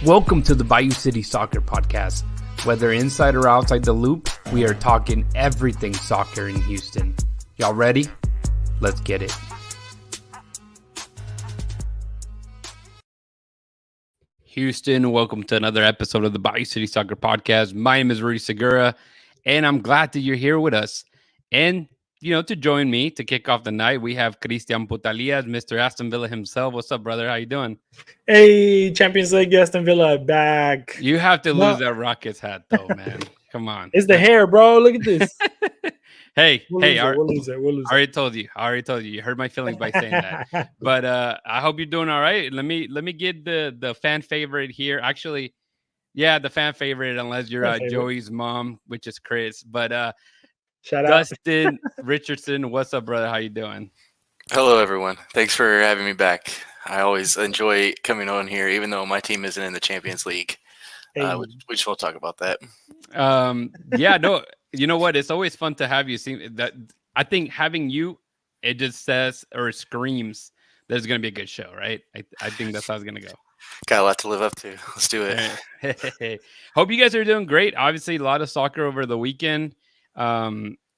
Welcome to the Bayou City Soccer Podcast. Whether inside or outside the loop, we are talking everything soccer in Houston. Y'all ready? Let's get it. Houston, welcome to another episode of the Bayou City Soccer Podcast. My name is Rudy Segura, and I'm glad that you're here with us. And, to join me to kick off the night, we have Cristian Putalias, Mr. Aston Villa himself. What's up, brother? How you doing? Hey, Champions League, Aston Villa back. You have to lose that Rockets hat, though, man. Come on. It's the hair, bro. Look at this. We'll lose it. I already told you. You hurt my feelings by saying that. But I hope you're doing all right. Let me get the fan favorite here. Actually, yeah, the fan favorite, unless you're Joey's mom, which is Chris. But shout out Dustin Richardson. What's up, brother? How you doing? Hello, everyone. Thanks for having me back. I always enjoy coming on here, even though my team isn't in the Champions League. Which we'll talk about that. Yeah, no. You know what? It's always fun to have you. See that? I think having you, it just says or screams that it's going to be a good show, right? I think that's how it's going to go. Got a lot to live up to. Let's do it. Hey. Hope you guys are doing great. Obviously, a lot of soccer over the weekend.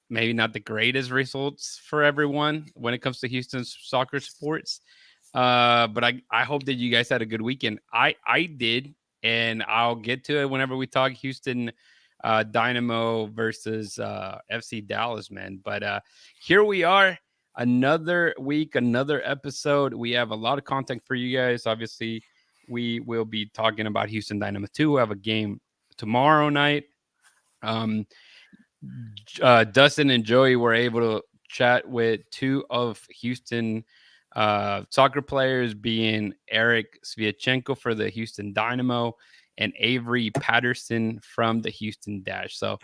Maybe not the greatest results for everyone when it comes to Houston's soccer sports. But I hope that you guys had a good weekend. I did, and I'll get to it whenever we talk Houston Dynamo versus FC Dallas, man. But here we are, another week, another episode. We have a lot of content for you guys. Obviously, we will be talking about Houston Dynamo 2. We have a game tomorrow night. Dustin and Joey were able to chat with two of Houston soccer players, being Eric Sviatchenko for the Houston Dynamo and Avery Patterson from the Houston Dash. So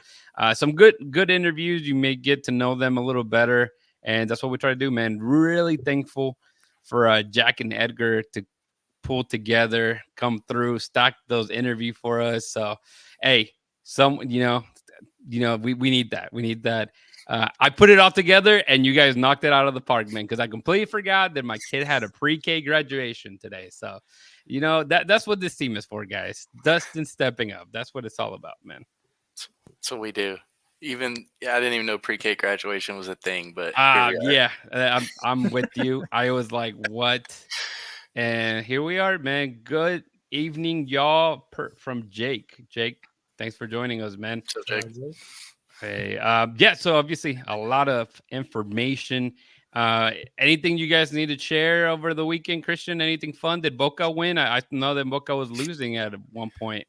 some good interviews. You may get to know them a little better, and that's what we try to do, man. Really thankful for Jack and Edgar to pull together, come through, stack those interviews for us. So, hey, we need that. We need that. I put it all together, and you guys knocked it out of the park, man, because I completely forgot that my kid had a pre-K graduation today. So, that's what this team is for, guys. Dustin stepping up. That's what it's all about, man. That's what we do. I didn't even know pre-K graduation was a thing, but yeah, I'm with you. I was like, what? And here we are, man. Good evening, y'all, from Jake. Jake, thanks for joining us, man. So, Jake. Hey, so obviously a lot of information. Anything you guys need to share over the weekend, Christian? Anything fun? Did Boca win? I know that Boca was losing at one point.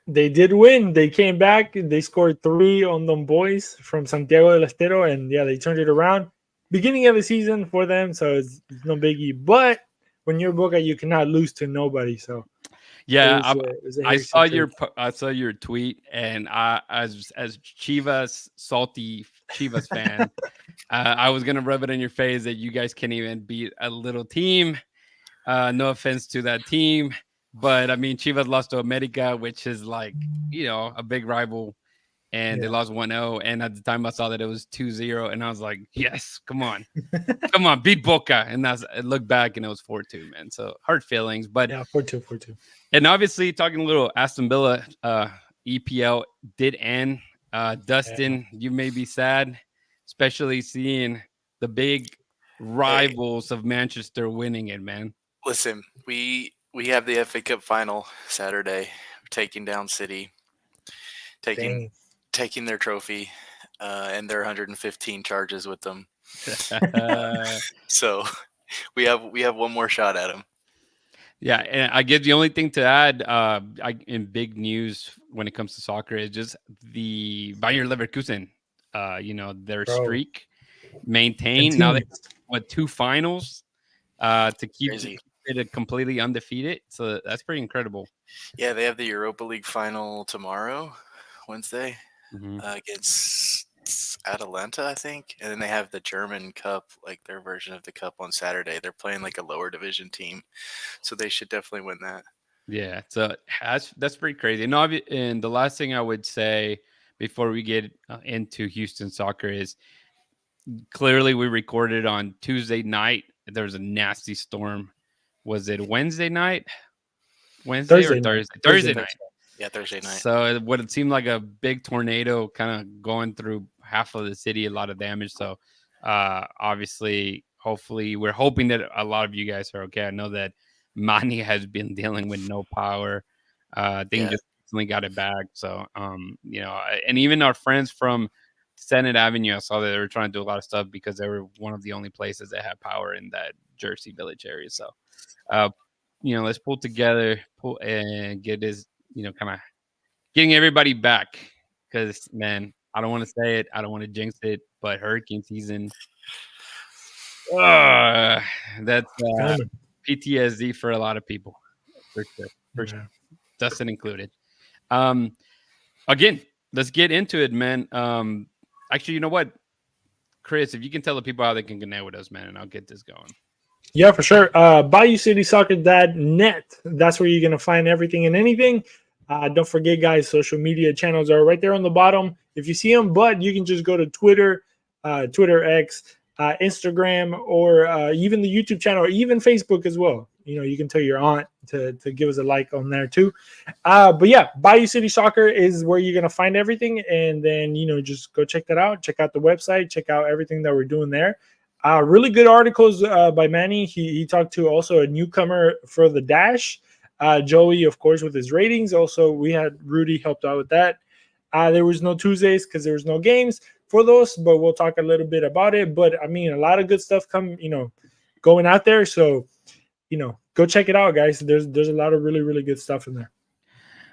They did win. They came back. They scored 3 on them boys from Santiago del Estero, and yeah, they turned it around. Beginning of the season for them, so it's no biggie. But when you're Boca, you cannot lose to nobody. So yeah, I saw your tweet, and as salty Chivas fan, I was gonna rub it in your face that you guys can't even beat a little team. No offense to that team, but I mean Chivas lost to America, which is like a big rival, and they lost 1-0. And at the time, I saw that it was 2-0, and I was like, yes, come on, beat Boca. And I looked back, and it was 4-2, man. So hard feelings, but yeah, 4-2. And obviously, talking a little Aston Villa, EPL did end. Dustin, you may be sad, especially seeing the big rivals of Manchester winning it, man. Listen, we have the FA Cup final Saturday. We're taking down City, taking their trophy, and their 115 charges with them. So we have one more shot at them. Yeah, and I guess the only thing to add in big news when it comes to soccer is just the Bayer Leverkusen, their streak maintained. Now they have 2 finals to keep it completely undefeated. So that's pretty incredible. Yeah, they have the Europa League final tomorrow, Wednesday, against Atalanta, I think. And then they have the German Cup, like their version of the Cup, on Saturday. They're playing like a lower division team, so they should definitely win that. Yeah, so that's pretty crazy. And the last thing I would say before we get into Houston soccer is clearly we recorded on Tuesday night. There was a nasty storm. Was it Wednesday night? Wednesday or Thursday night. Thursday night. Yeah, Thursday night. So it seemed like a big tornado kind of going through half of the city, a lot of damage. So obviously, hopefully, we're hoping that a lot of you guys are okay. I know that Manny has been dealing with no power. I think just recently got it back. So and even our friends from Senate Avenue, I saw that they were trying to do a lot of stuff because they were one of the only places that had power in that Jersey Village area. So let's pull together, and get this, kind of getting everybody back. Because, man, I don't want to say it, I don't want to jinx it, but hurricane season, that's PTSD for a lot of people, for sure, Dustin included. Again, let's get into it, man. Actually, you know what, Chris, if you can tell the people how they can connect with us, man, and I'll get this going. Yeah, for sure. BayouCitySoccer.net. That's where you're going to find everything and anything. Don't forget, guys, social media channels are right there on the bottom if you see them, but you can just go to Twitter, Twitter X, Instagram, or even the YouTube channel, or even Facebook as well. You can tell your aunt to give us a like on there too. But yeah, Bayou City Soccer is where you're going to find everything. And then, just go check that out. Check out the website. Check out everything that we're doing there. Really good articles by Manny. He talked to also a newcomer for the Dash, Joey, of course, with his ratings. Also, we had Rudy helped out with that. There was no Tuesdays because there was no games for those, but we'll talk a little bit about it. But I mean, a lot of good stuff going out there. So, go check it out, guys. There's a lot of really, really good stuff in there.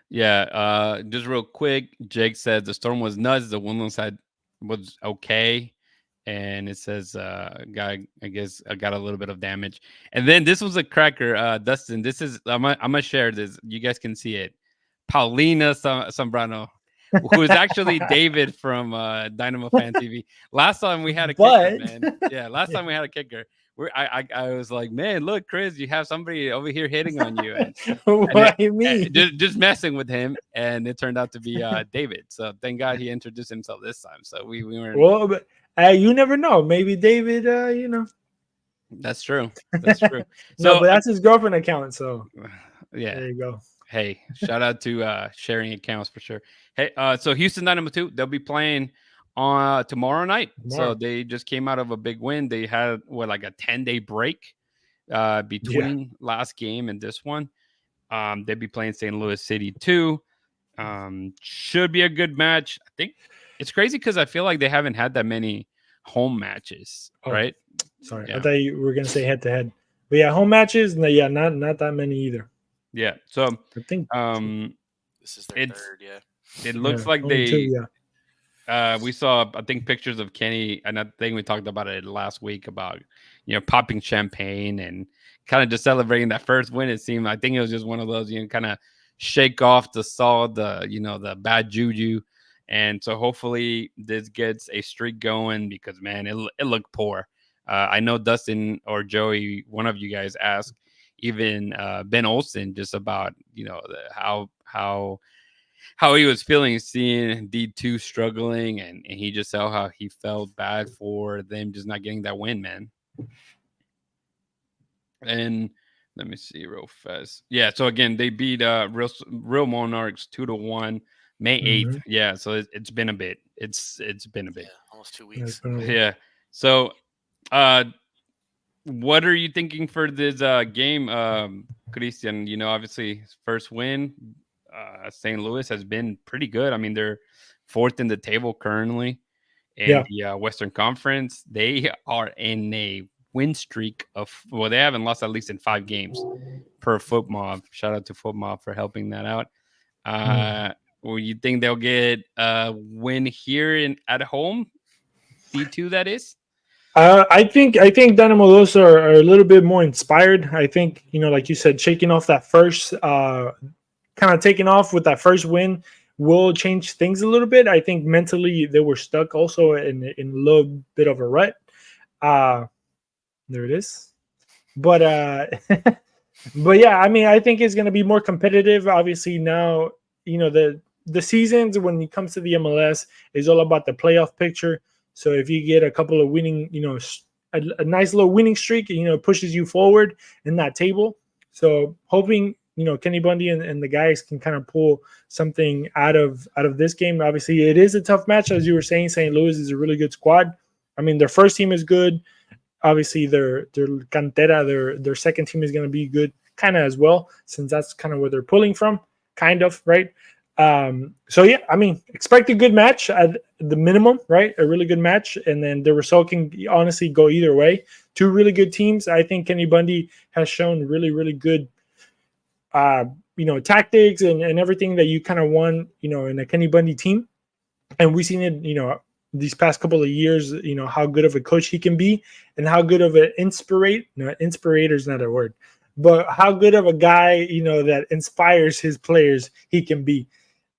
Yeah. Just real quick, Jake said the storm was nuts. The wind side was okay. And it says, guy, I guess I got a little bit of damage. And then this was a cracker, Dustin. This is, I'm gonna share this. You guys can see it. Paulina Zambrano, who is actually David from Dynamo Fan TV. Last time we had a kicker, man. Yeah, last time we had a kicker. I was like, man, look, Chris, you have somebody over here hitting on you. And just messing with him. And it turned out to be David. So thank God he introduced himself this time. So we weren't. Well, but you never know. Maybe David, That's true. That's true. So, but that's his girlfriend account. So yeah, there you go. Hey, shout out to sharing accounts for sure. Hey, so Houston Dynamo 2, they'll be playing on tomorrow night. So they just came out of a big win. They had like a 10-day break between last game and this one. They'll be playing St. Louis City 2. Should be a good match. I think it's crazy because I feel like they haven't had that many home matches, right? Sorry, I thought you were gonna say head to head, but yeah, home matches. No, yeah, not that many either. Yeah, so I think this is their third. Yeah, it looks like they. We saw, I think, pictures of Kenny, and I think we talked about it last week about popping champagne and kind of just celebrating that first win. It seemed, I think it was just one of those kind of shake off the the bad juju. And so hopefully this gets a streak going because, man, it looked poor. I know Dustin or Joey, one of you guys asked even Ben Olsen just about, how he was feeling seeing D2 struggling. And he just saw how he felt bad for them just not getting that win, man. And let me see real fast. Yeah, so again, they beat Real Monarchs 2-1. May 8th. Yeah, so it's been a bit. It's been a bit. Yeah, almost 2 weeks. Yeah. So what are you thinking for this game, Christian? Obviously first win. St. Louis has been pretty good. I mean, they're fourth in the table currently in the Western Conference. They are in a win streak of, they haven't lost at least in 5 games per FootMob. Shout out to FootMob for helping that out. Well, you think they'll get a win here at home? D2, that is? I think Dynamo Los are a little bit more inspired. I think, like you said, shaking off that first, kind of taking off with that first win will change things a little bit. I think mentally they were stuck also in a little bit of a rut. There it is. But but yeah, I mean, I think it's going to be more competitive. Obviously now, the seasons when it comes to the MLS is all about the playoff picture. So if you get a couple of winning, a nice little winning streak, it pushes you forward in that table. So hoping Kenny Bundy and the guys can kind of pull something out of this game. Obviously, it is a tough match, as you were saying. St. Louis is a really good squad. I mean, their first team is good. Obviously, their cantera, their second team is going to be good, kind of as well, since that's kind of where they're pulling from, kind of, right? So yeah, I mean, expect a good match at the minimum, right? A really good match, and then the result can honestly go either way. Two really good teams. I think Kenny Bundy has shown really, really good, tactics and everything that you kind of want, in a Kenny Bundy team. And we've seen it, these past couple of years, how good of a coach he can be and how good of an inspirator is not a word, but how good of a guy, that inspires his players he can be.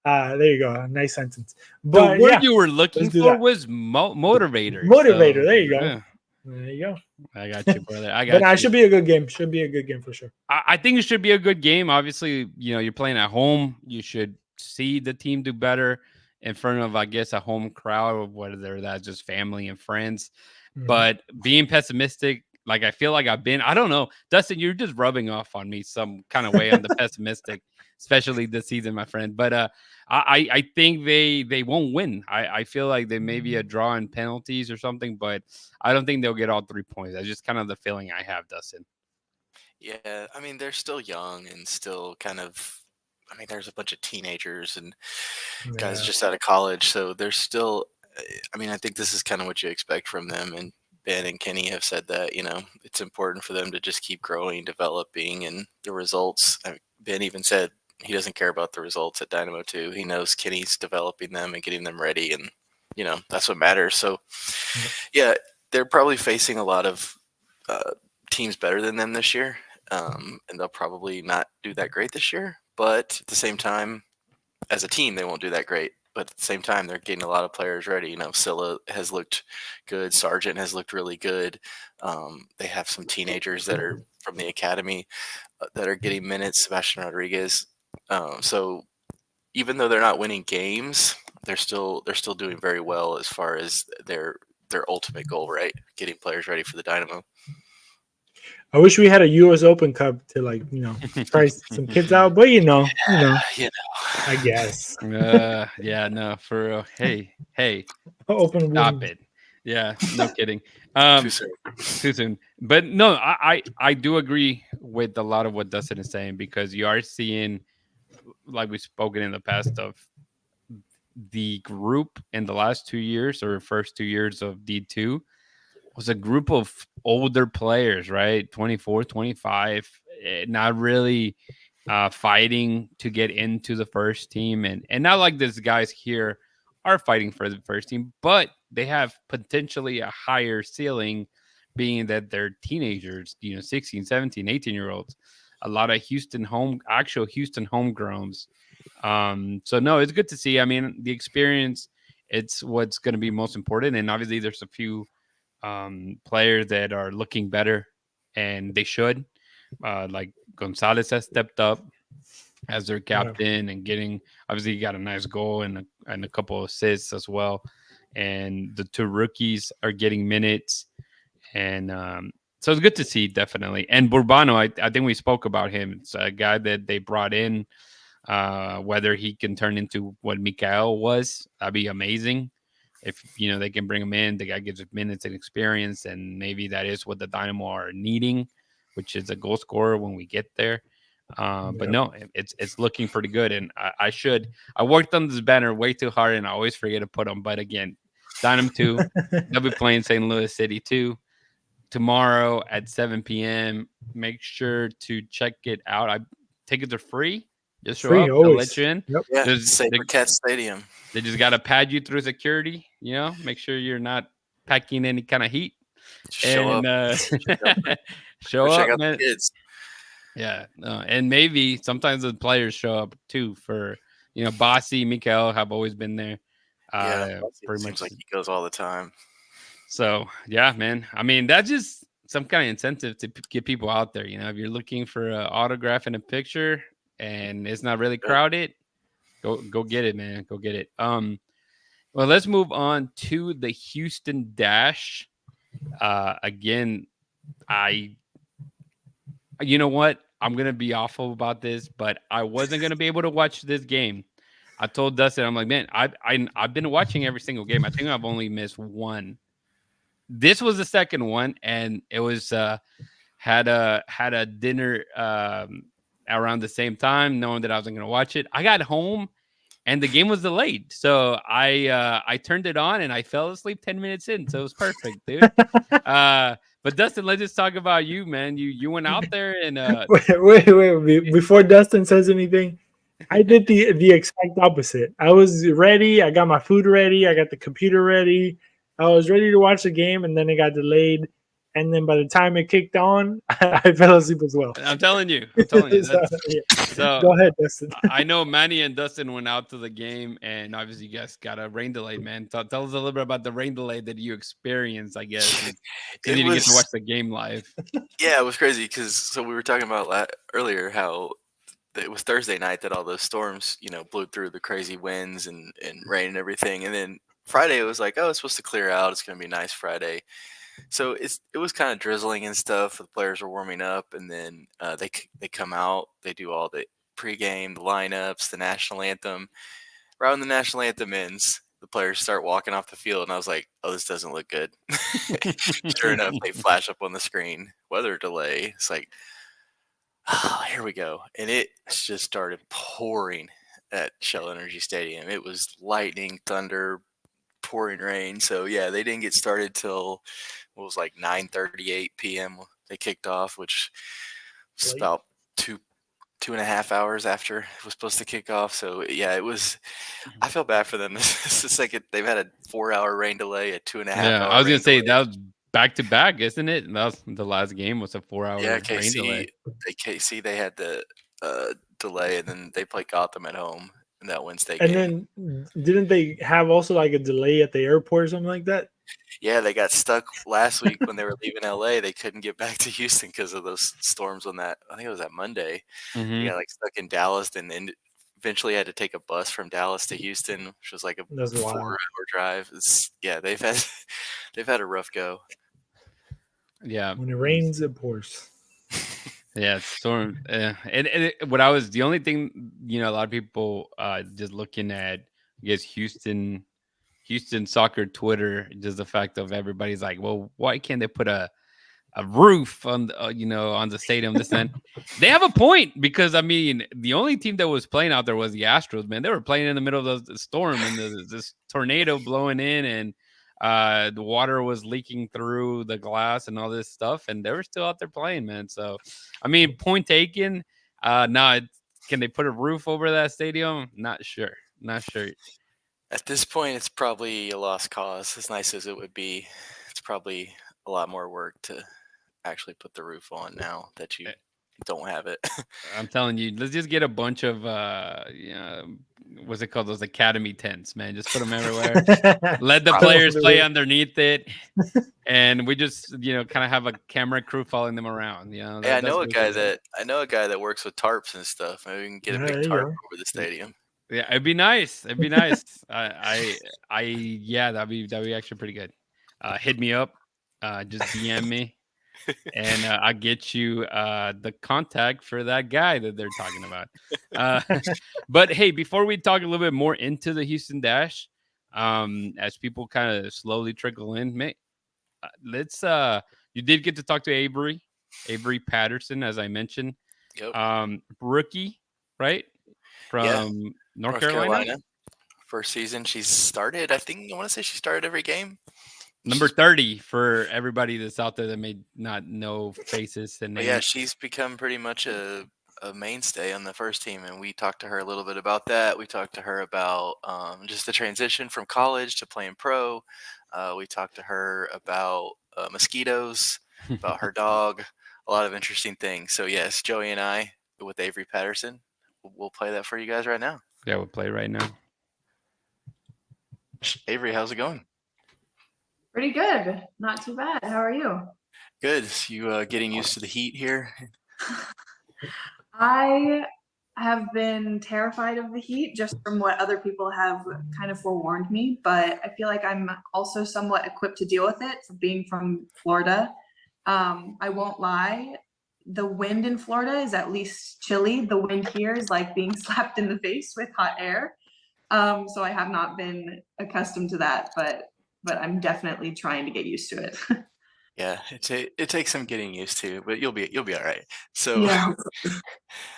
There you go. Nice sentence. But the word you were looking for was motivator. Motivator. There you go. Yeah. There you go. I got you, brother. I got you. But should be a good game. Should be a good game for sure. I think it should be a good game. Obviously, you're playing at home. You should see the team do better in front of, I guess, a home crowd, whether that's just family and friends. Mm-hmm. But being pessimistic, like I feel like I've been, I don't know, Dustin, you're just rubbing off on me some kind of way on the pessimistic, especially this season, my friend. But I think they won't win. I feel like they may be a draw in penalties or something, but I don't think they'll get all 3 points. That's just kind of the feeling I have, Dustin. Yeah, I mean, they're still young and still kind of, I mean, there's a bunch of teenagers and guys just out of college. So they're still, I mean, I think this is kind of what you expect from them. And Ben and Kenny have said that, it's important for them to just keep growing, developing, and the results. Ben even said he doesn't care about the results at Dynamo 2. He knows Kenny's developing them and getting them ready. And, that's what matters. So, yeah, they're probably facing a lot of teams better than them this year. And they'll probably not do that great this year. But at the same time, as a team, they won't do that great. But at the same time, they're getting a lot of players ready. Scylla has looked good. Sargent has looked really good. They have some teenagers that are from the academy that are getting minutes. Sebastian Rodriguez. So even though they're not winning games, they're still doing very well as far as their ultimate goal, right? Getting players ready for the Dynamo. I wish we had a U.S. Open Cup to try some kids out, but I guess. Yeah, no, for real. Hey, open. Stop it. Yeah, no kidding. Too soon. But no, I do agree with a lot of what Dustin is saying, because you are seeing, like we've spoken in the past, of the group in the last 2 years or first 2 years of D2 was a group of older players, right? 24, 25, not really fighting to get into the first team. And not like these guys here are fighting for the first team, but they have potentially a higher ceiling, being that they're teenagers, 16, 17, 18-year-olds. A lot of actual Houston homegrowns. So no, it's good to see. I mean, the experience, it's what's going to be most important. And obviously there's a few players that are looking better, and they should. Like Gonzalez has stepped up as their captain and getting, obviously he got a nice goal and a couple of assists as well. And the two rookies are getting minutes, and so it's good to see, definitely. And Burbano, I think we spoke about him. It's a guy that they brought in. Whether he can turn into what Mikael was, that'd be amazing. If they can bring him in, the guy gives minutes and experience, and maybe that is what the Dynamo are needing, which is a goal scorer when we get there. But no, it's looking pretty good. And I worked on this banner way too hard, and I always forget to put them. But again, Dynamo 2, they'll be playing St. Louis City 2 tomorrow at 7 p.m. Make sure to check it out. Tickets are free. Just show up. They'll let you in. Yep. Yeah, Sabercat Stadium. They just got to pad you through security. Make sure you're not packing any kind of heat. Show up. Show up, check out man. The kids. Yeah, and maybe sometimes the players show up too. For Bossy, Mikael have always been there. Pretty much like he goes all the time. So yeah, man. I mean, that's just some kind of incentive to get people out there. If you're looking for an autograph and a picture, and it's not really crowded, go get it, man. Go get it. Well, let's move on to the Houston Dash. Again, you know what? I'm gonna be awful about this, but I wasn't gonna be able to watch this game. I told Dustin, I'm like, man, I've been watching every single game. I think I've only missed one. This was the second one, and it was had a dinner around the same time, knowing that I wasn't gonna watch it. I got home and the game was delayed, so I turned it on and I fell asleep 10 minutes in, so it was perfect, dude. But Dustin, let's just talk about you, man. You went out there and Wait. Before Dustin says anything, I did the exact opposite. I was ready. I got my food ready. I got the computer ready. I was ready to watch the game, and then it got delayed. And then by the time it kicked on, I fell asleep as well. I'm telling you, that's Yeah. so. Go ahead, Dustin. I know Manny and Dustin went out to the game, and obviously you guys got a rain delay, man. Tell us a little bit about the rain delay that you experienced, I guess, since you didn't get to watch the game live. Yeah, it was crazy because we were talking about earlier how it was Thursday night that all those storms, blew through, the crazy winds and rain and everything. And then Friday it was like, oh, it's supposed to clear out. It's going to be nice Friday. So it was kind of drizzling and stuff. The players were warming up, and then they come out. They do all the pregame, the lineups, the national anthem. Right when the national anthem ends, the players start walking off the field, and I was like, oh, this doesn't look good. Sure enough, they flash up on the screen, weather delay. It's like, oh, here we go. And it just started pouring at Shell Energy Stadium. It was lightning, thunder, pouring rain. So, yeah, they didn't get started till it was like 9:38 p.m. They kicked off, which was about 2.5 hours after it was supposed to kick off. So yeah, it was. I feel bad for them. It's the second they've had a 4-hour rain delay, a 2.5 hour. Yeah, I was gonna say that was back to back, isn't it? And that was the last game was a 4-hour rain delay. KC they had the delay, and then they played Gotham at home in that Wednesday game. And then didn't they have also like a delay at the airport or something like that? Yeah, they got stuck last week when they were leaving LA. They couldn't get back to Houston because of those storms on that. I think it was that Monday. Mm-hmm. They got like stuck in Dallas, and then eventually had to take a bus from Dallas to Houston, which was like a 4-hour drive. They've had a rough go. Yeah, Mm. when it rains, it pours. Yeah, storm. The only thing, a lot of people just looking at, I guess, Houston soccer Twitter, just the fact of everybody's like, well, why can't they put a roof on on the stadium? They have a point, because I mean, the only team that was playing out there was the Astros, man. They were playing in the middle of the storm, and this tornado blowing in, and the water was leaking through the glass and all this stuff, and they were still out there playing, man. So I mean, point taken. Can they put a roof over that stadium? Not sure. At this point, it's probably a lost cause. As nice as it would be, it's probably a lot more work to actually put the roof on now that you don't have it. I'm telling you, let's just get a bunch of what's it called? Those academy tents, man. Just put them everywhere. Let the players play underneath it, and we just kind of have a camera crew following them around. Yeah, I know a guy that works with tarps and stuff. Maybe we can get a big tarp over the stadium. Yeah, it'd be nice. That'd be actually pretty good. Hit me up. Just DM me, and I'll get you the contact for that guy that they're talking about. But hey, before we talk a little bit more into the Houston Dash, as people kind of slowly trickle in, let's. You did get to talk to Avery Patterson, as I mentioned. Yep. Rookie, right? From North Carolina. First season she started. I want to say she started every game. Number 30 for everybody that's out there that may not know faces and names. Yeah, she's become pretty much a mainstay on the first team, and we talked to her a little bit about that. We talked to her about just the transition from college to playing pro. We talked to her about mosquitoes, about her dog, a lot of interesting things. So yes, Joey and I with Avery Patterson, we'll play that for you guys right now. Yeah, we'll play right now. Avery, how's it going? Pretty good. Not too bad. How are you? Good. You getting used to the heat here? I have been terrified of the heat just from what other people have kind of forewarned me, but I feel like I'm also somewhat equipped to deal with it, being from Florida. I won't lie. the wind in Florida is at least chilly. The wind here is like being slapped in the face with hot air. So I have not been accustomed to that, but I'm definitely trying to get used to it. Yeah, it takes some getting used to, but you'll be all right. So Yeah.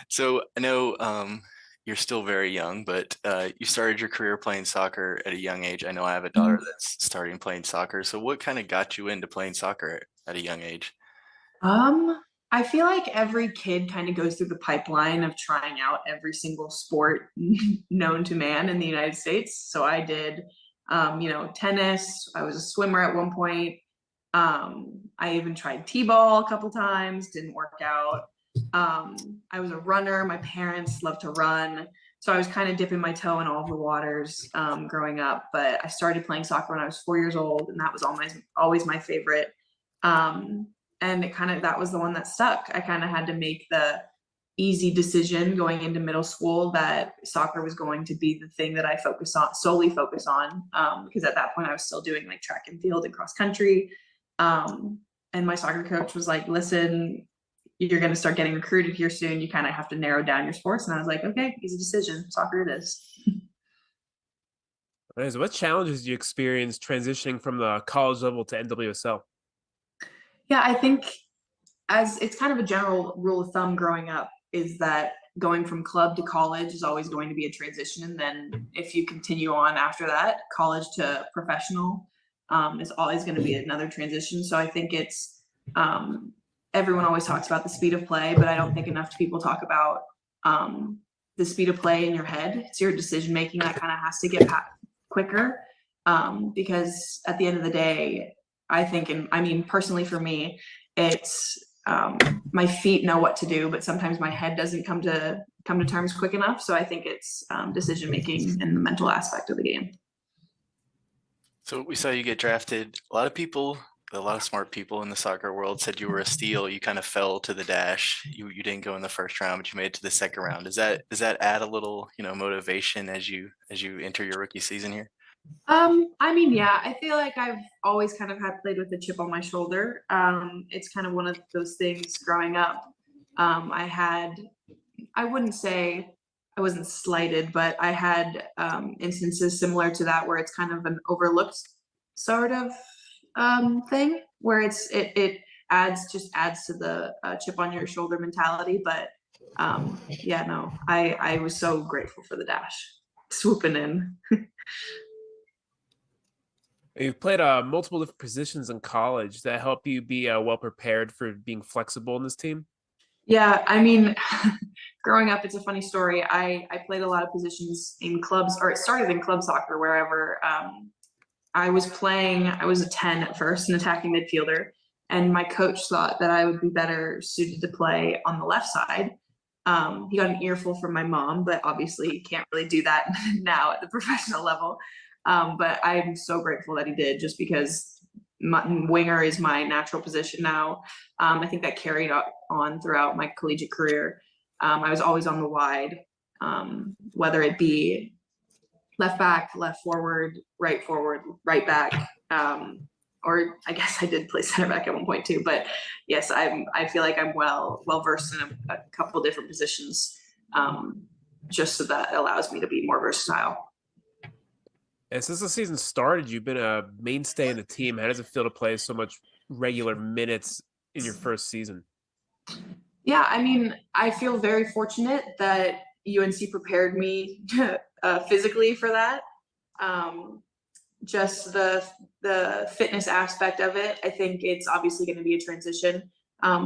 so I know you're still very young, but you started your career playing soccer at a young age. I know I have a daughter that's starting playing soccer. So what kind of got you into playing soccer at a young age? I feel like every kid kind of goes through the pipeline of trying out every single sport known to man in the United States. So I did, tennis. I was a swimmer at one point. I even tried t-ball a couple times, didn't work out. I was a runner. My parents loved to run. So I was kind of dipping my toe in all the waters growing up. But I started playing soccer when I was 4 years old, and that was always my favorite. And that was the one that stuck. I kind of had to make the easy decision going into middle school that soccer was going to be the thing that I solely focus on. Because at that point I was still doing like track and field and cross country. And my soccer coach was like, listen, you're going to start getting recruited here soon. You kind of have to narrow down your sports. And I was like, okay, easy decision. Soccer it is. What challenges do you experience transitioning from the college level to NWSL? Yeah, I think as it's kind of a general rule of thumb growing up is that going from club to college is always going to be a transition. And then if you continue on after that, college to professional is always going to be another transition. So I think it's everyone always talks about the speed of play, but I don't think enough people talk about the speed of play in your head. It's your decision making that kind of has to get quicker because at the end of the day, I think, and I mean, personally for me, it's my feet know what to do, but sometimes my head doesn't come to terms quick enough. So I think it's decision making and the mental aspect of the game. So we saw you get drafted. A lot of smart people in the soccer world said you were a steal. You kind of fell to the dash. You didn't go in the first round, but you made it to the second round. Does that add a little, motivation as you enter your rookie season here? I mean, yeah, I feel like I've always kind of played with a chip on my shoulder. It's kind of one of those things growing up. I wouldn't say I wasn't slighted, but I had instances similar to that where it's kind of an overlooked sort of thing where it adds to the chip on your shoulder mentality. But yeah, no, I was so grateful for the dash swooping in. You've played multiple different positions in college that help you be well prepared for being flexible in this team. Yeah, I mean, growing up, it's a funny story. I played a lot of positions in clubs, or it started in club soccer, wherever I was playing. I was a 10 at first, an attacking midfielder, and my coach thought that I would be better suited to play on the left side. He got an earful from my mom, but obviously you can't really do that now at the professional level. But I'm so grateful that he did, just because winger is my natural position now. I think that carried on throughout my collegiate career. I was always on the wide, whether it be left back, left forward, right back, or I guess I did play center back at one point too. But yes, I feel like I'm well versed in a couple different positions, just so that allows me to be more versatile. And since the season started, you've been a mainstay in the team. How does it feel to play so much regular minutes in your first season? Yeah, I mean, I feel very fortunate that UNC prepared me physically for that. Just the fitness aspect of it. I think it's obviously going to be a transition.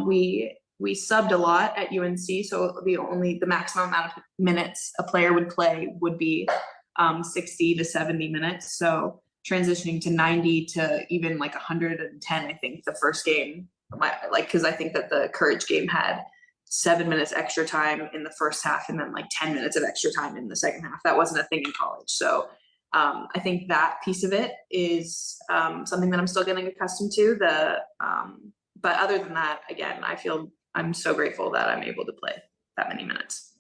We subbed a lot at UNC, so the maximum amount of minutes a player would play would be 60 to 70 minutes. So transitioning to 90 to even like 110, I think the first game, because I think that the Courage game had 7 minutes extra time in the first half and then like 10 minutes of extra time in the second half. That wasn't a thing in college. So I think that piece of it is something that I'm still getting accustomed to. But other than that, again, I feel I'm so grateful that I'm able to play that many minutes.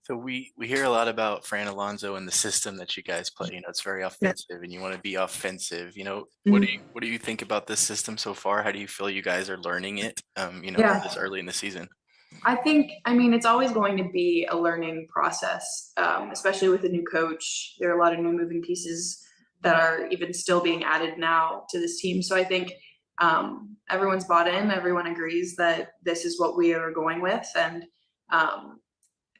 So we hear a lot about Fran Alonso and the system that you guys play. It's very offensive, and you want to be offensive. What do you think about this system so far? How do you feel you guys are learning it? This early in the season. I think, it's always going to be a learning process, especially with a new coach. There are a lot of new moving pieces that are even still being added now to this team. So I think everyone's bought in. Everyone agrees that this is what we are going with, and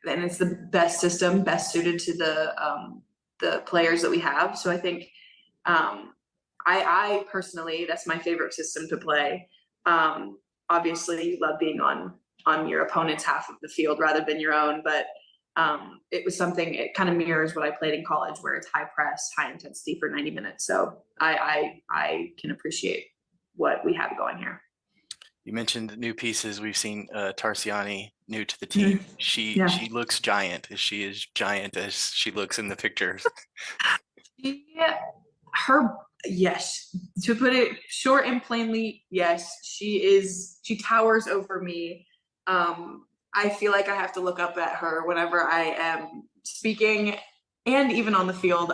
it's the best system, best suited to the players that we have. So I think I personally, that's my favorite system to play. Obviously, you love being on your opponent's half of the field rather than your own, but it was something, it kind of mirrors what I played in college, where it's high press, high intensity for 90 minutes. So I can appreciate what we have going here. You mentioned new pieces. We've seen Tarsiani new to the team. She looks giant. She is giant as she looks in the pictures. Yes, to put it short and plainly, yes, she towers over me. I feel like I have to look up at her whenever I am speaking, and even on the field.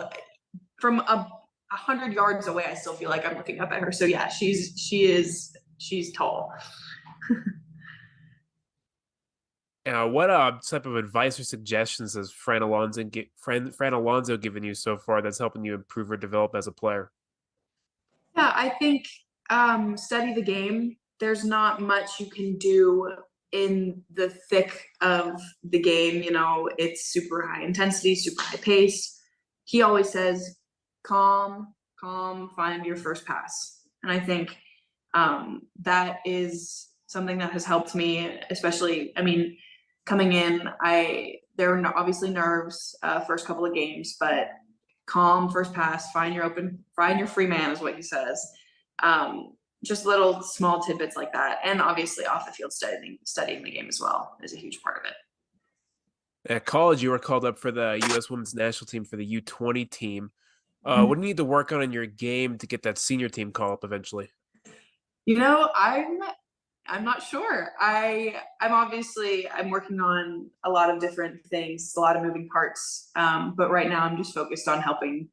From 100 yards away, I still feel like I'm looking up at her. So yeah, she's tall. What type of advice or suggestions has Fran Alonso given you so far that's helping you improve or develop as a player? Yeah, I think study the game. There's not much you can do in the thick of the game. It's super high intensity, super high pace. He always says, calm, find your first pass. And I think that is something that has helped me, especially, coming in, there were obviously nerves first couple of games, but calm first pass, find your free man is what he says. Just little small tidbits like that. And obviously off the field studying the game as well is a huge part of it. At college, you were called up for the U.S. women's national team for the U20 team. What do you need to work on in your game to get that senior team call up eventually? I'm not sure. I'm working on a lot of different things, a lot of moving parts. But right now I'm just focused on helping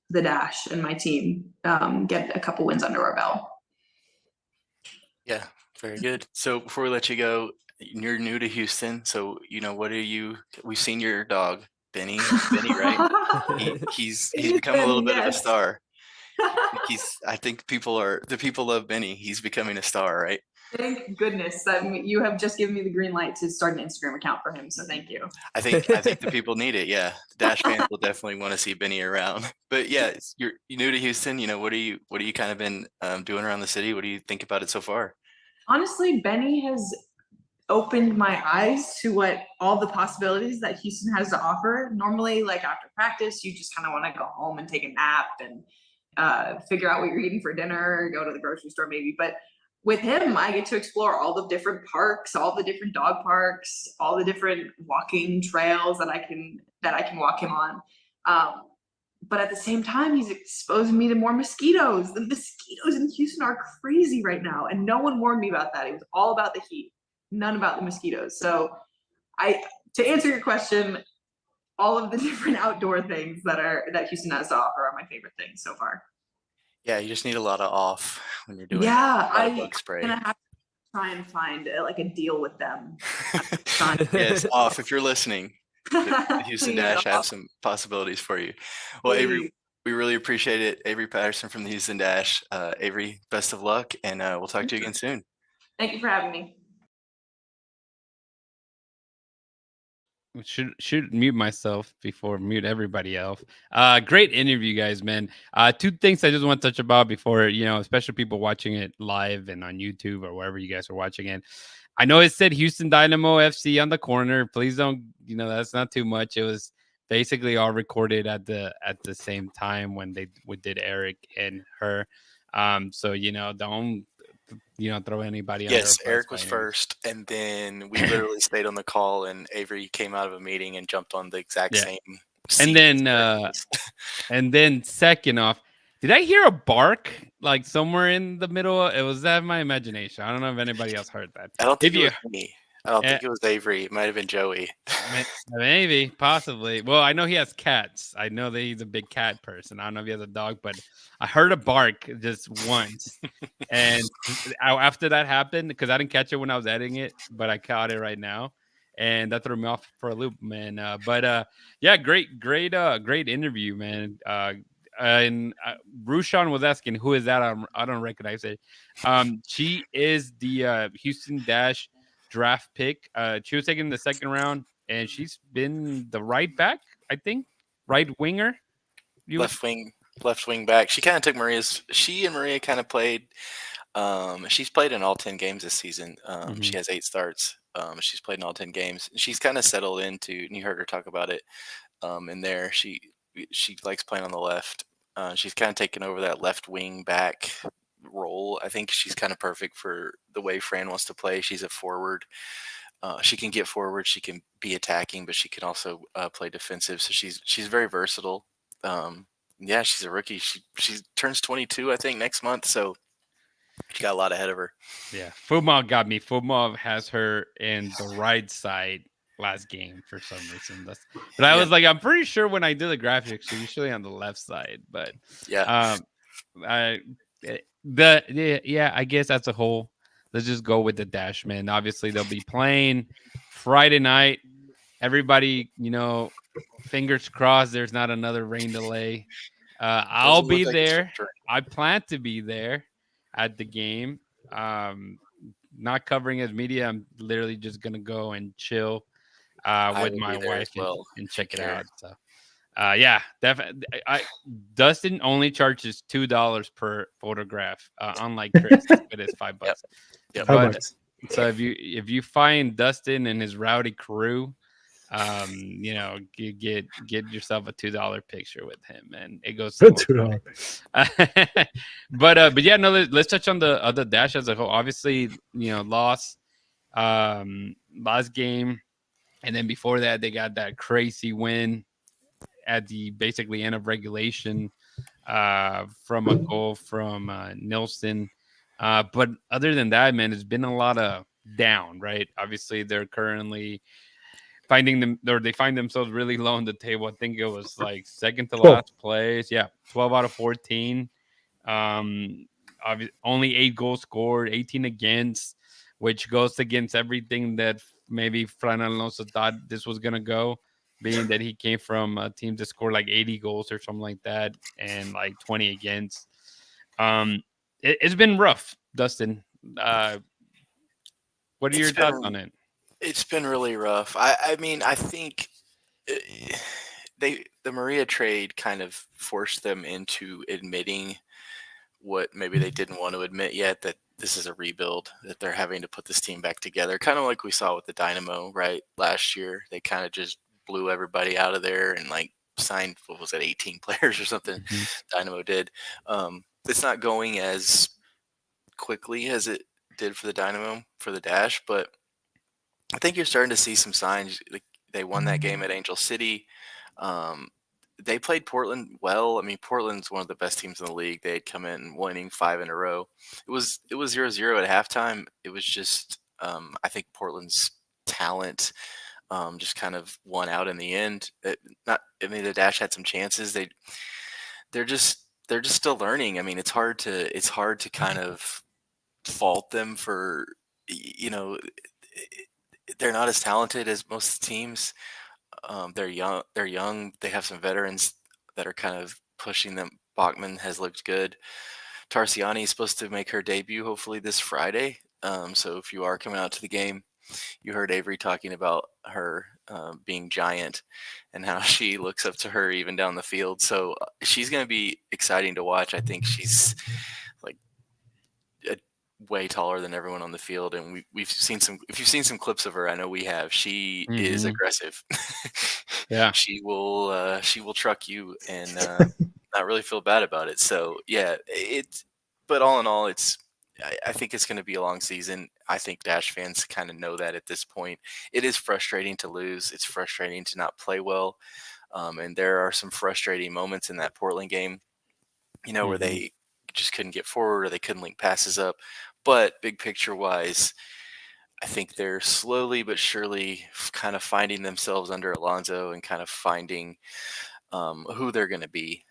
the Dash and my team get a couple wins under our belt. Yeah, very good. So before we let you go, you're new to Houston. So, we've seen your dog, Benny, right? He's become a little bit of a star. I think the people love Benny. He's becoming a star, right? Thank goodness. You have just given me the green light to start an Instagram account for him. So thank you. I think the people need it. Yeah, the Dash fans will definitely want to see Benny around. But yeah, you're new to Houston. What are you kind of been doing around the city? What do you think about it so far? Honestly, Benny has opened my eyes to what all the possibilities that Houston has to offer. Normally, like after practice, you just kind of want to go home and take a nap and figure out what you're eating for dinner, go to the grocery store maybe. But with him, I get to explore all the different parks, all the different dog parks, all the different walking trails that I can walk him on. But at the same time, he's exposing me to more mosquitoes. The mosquitoes in Houston are crazy right now, and no one warned me about that. It was all about the heat, none about the mosquitoes. So to answer your question, all of the different outdoor things that Houston has to offer are my favorite things so far. Yeah, you just need a lot of off when you're doing bug spray. I'm gonna have to try and find a deal with them. Yes, off if you're listening. The Houston Dash have some possibilities for you. Well, Avery, we really appreciate it. Avery Patterson from the Houston Dash. Avery, best of luck, and we'll talk to you again soon. Thank you for having me. Should mute myself before mute everybody else. Great interview, guys, man. Two things I just want to touch about before, especially people watching it live and on YouTube or wherever you guys are watching it. I know it said Houston Dynamo FC on the corner. Please don't, that's not too much. It was basically all recorded at the same time when we did Eric and her. So don't throw anybody under. Yes, Eric was first, and then we literally stayed on the call, and Avery came out of a meeting and jumped on the exact same scene. And then second off, did I hear a bark like somewhere in the middle? Was that my imagination? I don't know if anybody else heard that. I don't think it was me. I don't think it was Avery. It might have been Joey. Maybe, possibly. Well, I know he has cats. I know that he's a big cat person. I don't know if he has a dog, but I heard a bark just once. And after that happened, because I didn't catch it when I was editing it, but I caught it right now. And that threw me off for a loop, man. Yeah, great interview, man. And Rushan was asking, who is that? I don't recognize it. She is the Houston Dash draft pick. She was taken in the second round, and she's been the right back, I think, right winger. Left wing back. She kind of took Maria's. She and Maria kind of played. She's played in all 10 games this season. She has 8 starts. She's played in all 10 games. She's kind of settled into, and you heard her talk about it. In there, she likes playing on the left. She's kind of taken over that left wing back role. I think she's kind of perfect for the way Fran wants to play. She's a forward. She can get forward. She can be attacking, but she can also play defensive. So she's very versatile. Yeah, she's a rookie. She turns 22, I think, next month. So she got a lot ahead of her. Yeah, Fumov got me. Fumov has her in the right side last game for some reason. But I was like, I'm pretty sure when I did the graphics, she's usually on the left side. But yeah, I guess as a whole, let's just go with the Dash, man. Obviously, they'll be playing Friday night. Everybody, fingers crossed. There's not another rain delay. I'll be there. I plan to be there at the game. Not covering as media. I'm literally just gonna go and chill with my wife and check it out. So, yeah, definitely. Dustin only charges $2 per photograph, unlike Chris with his $5. Yep. But, so if you find Dustin and his rowdy crew, get yourself a $2 picture with him, and it goes so $2. But yeah, no, let's touch on the other Dash as a whole. Obviously, lost last game, and then before that they got that crazy win at the basically end of regulation from a goal from Nilsson. But other than that, man, it's been a lot of down, right? Obviously, they're currently they find themselves really low on the table. I think it was like second to last place. Yeah, 12 out of 14. Only 8 goals scored, 18 against, which goes against everything that maybe Fran Alonso thought this was gonna go, being that he came from a team that scored like 80 goals or something like that, and like 20 against. It's been rough, Dustin. What are your thoughts on it? It's been really rough. I mean, I think the Maria trade kind of forced them into admitting what maybe they didn't want to admit yet, that this is a rebuild, that they're having to put this team back together. Kind of like we saw with the Dynamo, right? Last year, they kind of just blew everybody out of there and like signed, 18 players or something. Dynamo did. It's not going as quickly as it did for the Dynamo, for the Dash, but I think you're starting to see some signs. They won that game at Angel City. They played Portland well. I mean, Portland's one of the best teams in the league. They had come in winning 5 in a row. It was 0-0 at halftime. It was just, I think Portland's talent just kind of won out in the end. The Dash had some chances. They're just still learning. I mean, it's hard to kind of fault them for, they're not as talented as most teams. They're young. They have some veterans that are kind of pushing them. Bachman has looked good. Tarsiani is supposed to make her debut hopefully this Friday. So if you are coming out to the game, you heard Avery talking about her being giant and how she looks up to her even down the field. So she's going to be exciting to watch. I think she's like way taller than everyone on the field, and we've seen some. If you've seen some clips of her, I know we have. She is aggressive. Yeah, she will truck you and not really feel bad about it. So yeah, but all in all, I think it's going to be a long season. I think Dash fans kind of know that at this point. It is frustrating to lose. It's frustrating to not play well, and there are some frustrating moments in that Portland game. Where they just couldn't get forward or they couldn't link passes up. But big picture wise, I think they're slowly but surely kind of finding themselves under Alonso and kind of finding who they're going to be.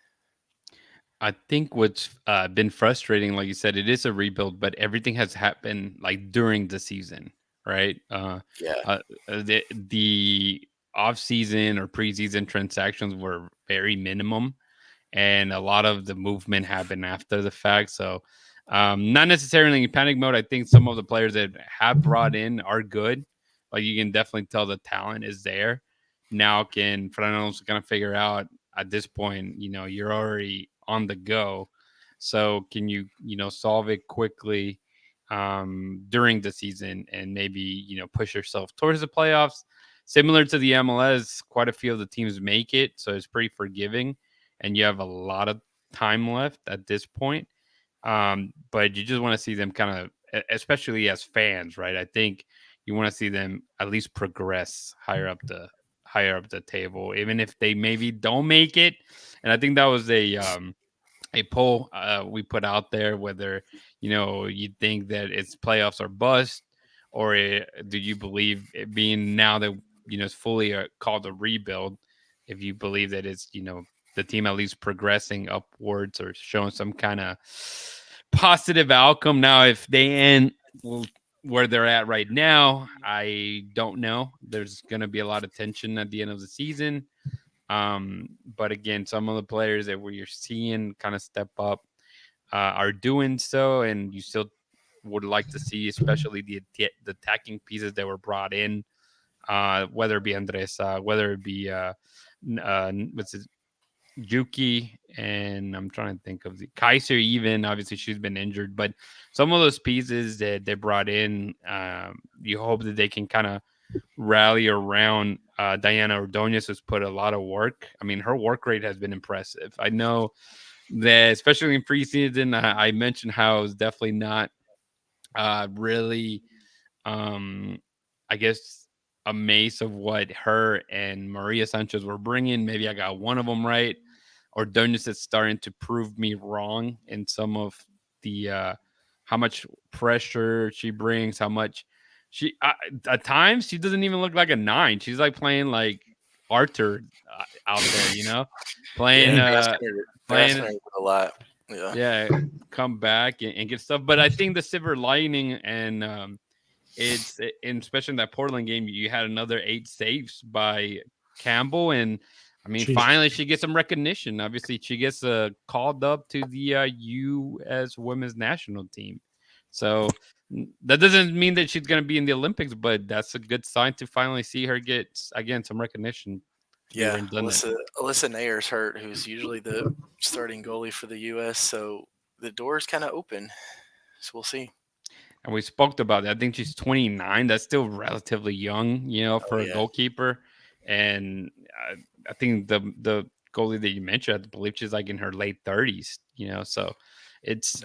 I think what's been frustrating, like you said, it is a rebuild, but everything has happened like during the season, right? Yeah. The off season or preseason transactions were very minimum, and a lot of the movement happened after the fact. So, not necessarily in panic mode. I think some of the players that have brought in are good. Like you can definitely tell the talent is there. Now, can Fernando's kind of figure out at this point? You're already on the go, so can you solve it quickly during the season and maybe push yourself towards the playoffs? Similar to the MLS, quite a few of the teams make it, so it's pretty forgiving and you have a lot of time left at this point. But you just want to see them kind of, especially as fans, right? I think you want to see them at least progress higher up the table, even if they maybe don't make it. And I think that was a poll we put out there, whether you think that it's playoffs or bust, or do you believe it being now that it's fully called a rebuild, if you believe that it's the team at least progressing upwards or showing some kind of positive outcome. Now if they end where they're at right now, I don't know. There's going to be a lot of tension at the end of the season. But again, some of the players that we're seeing kind of step up are doing so, and you still would like to see, especially the attacking pieces that were brought in, whether it be Andresa, whether it be what's his Yuki, and I'm trying to think of the Kaiser. Even obviously she's been injured, but some of those pieces that they brought in, you hope that they can kind of rally around Diana Ordonez, who's put a lot of work. I mean, her work rate has been impressive. I know that, especially in preseason, I mentioned how it's definitely not really, I guess, a maze of what her and Maria Sanchez were bringing. Maybe I got one of them right. Ordonez is starting to prove me wrong in some of the how much pressure she brings, how much she at times she doesn't even look like a 9. She's like playing like Arthur out there, playing Yeah, playing a lot. Yeah. yeah, come back and get stuff. But I think the silver lining, and it's in especially in that Portland game, you had another 8 saves by Campbell, and I mean, Jeez. finally she gets some recognition. Obviously, she gets called up to the U.S. women's national team. So that doesn't mean that she's going to be in the Olympics, but that's a good sign to finally see her get again some recognition. Yeah, Alyssa Nayer's hurt, who's usually the starting goalie for the U.S., so the door's kind of open. So we'll see. And we spoke about that. I think she's 29. That's still relatively young, for a goalkeeper. And I think the goalie that you mentioned, I believe she's like in her late 30s, so it's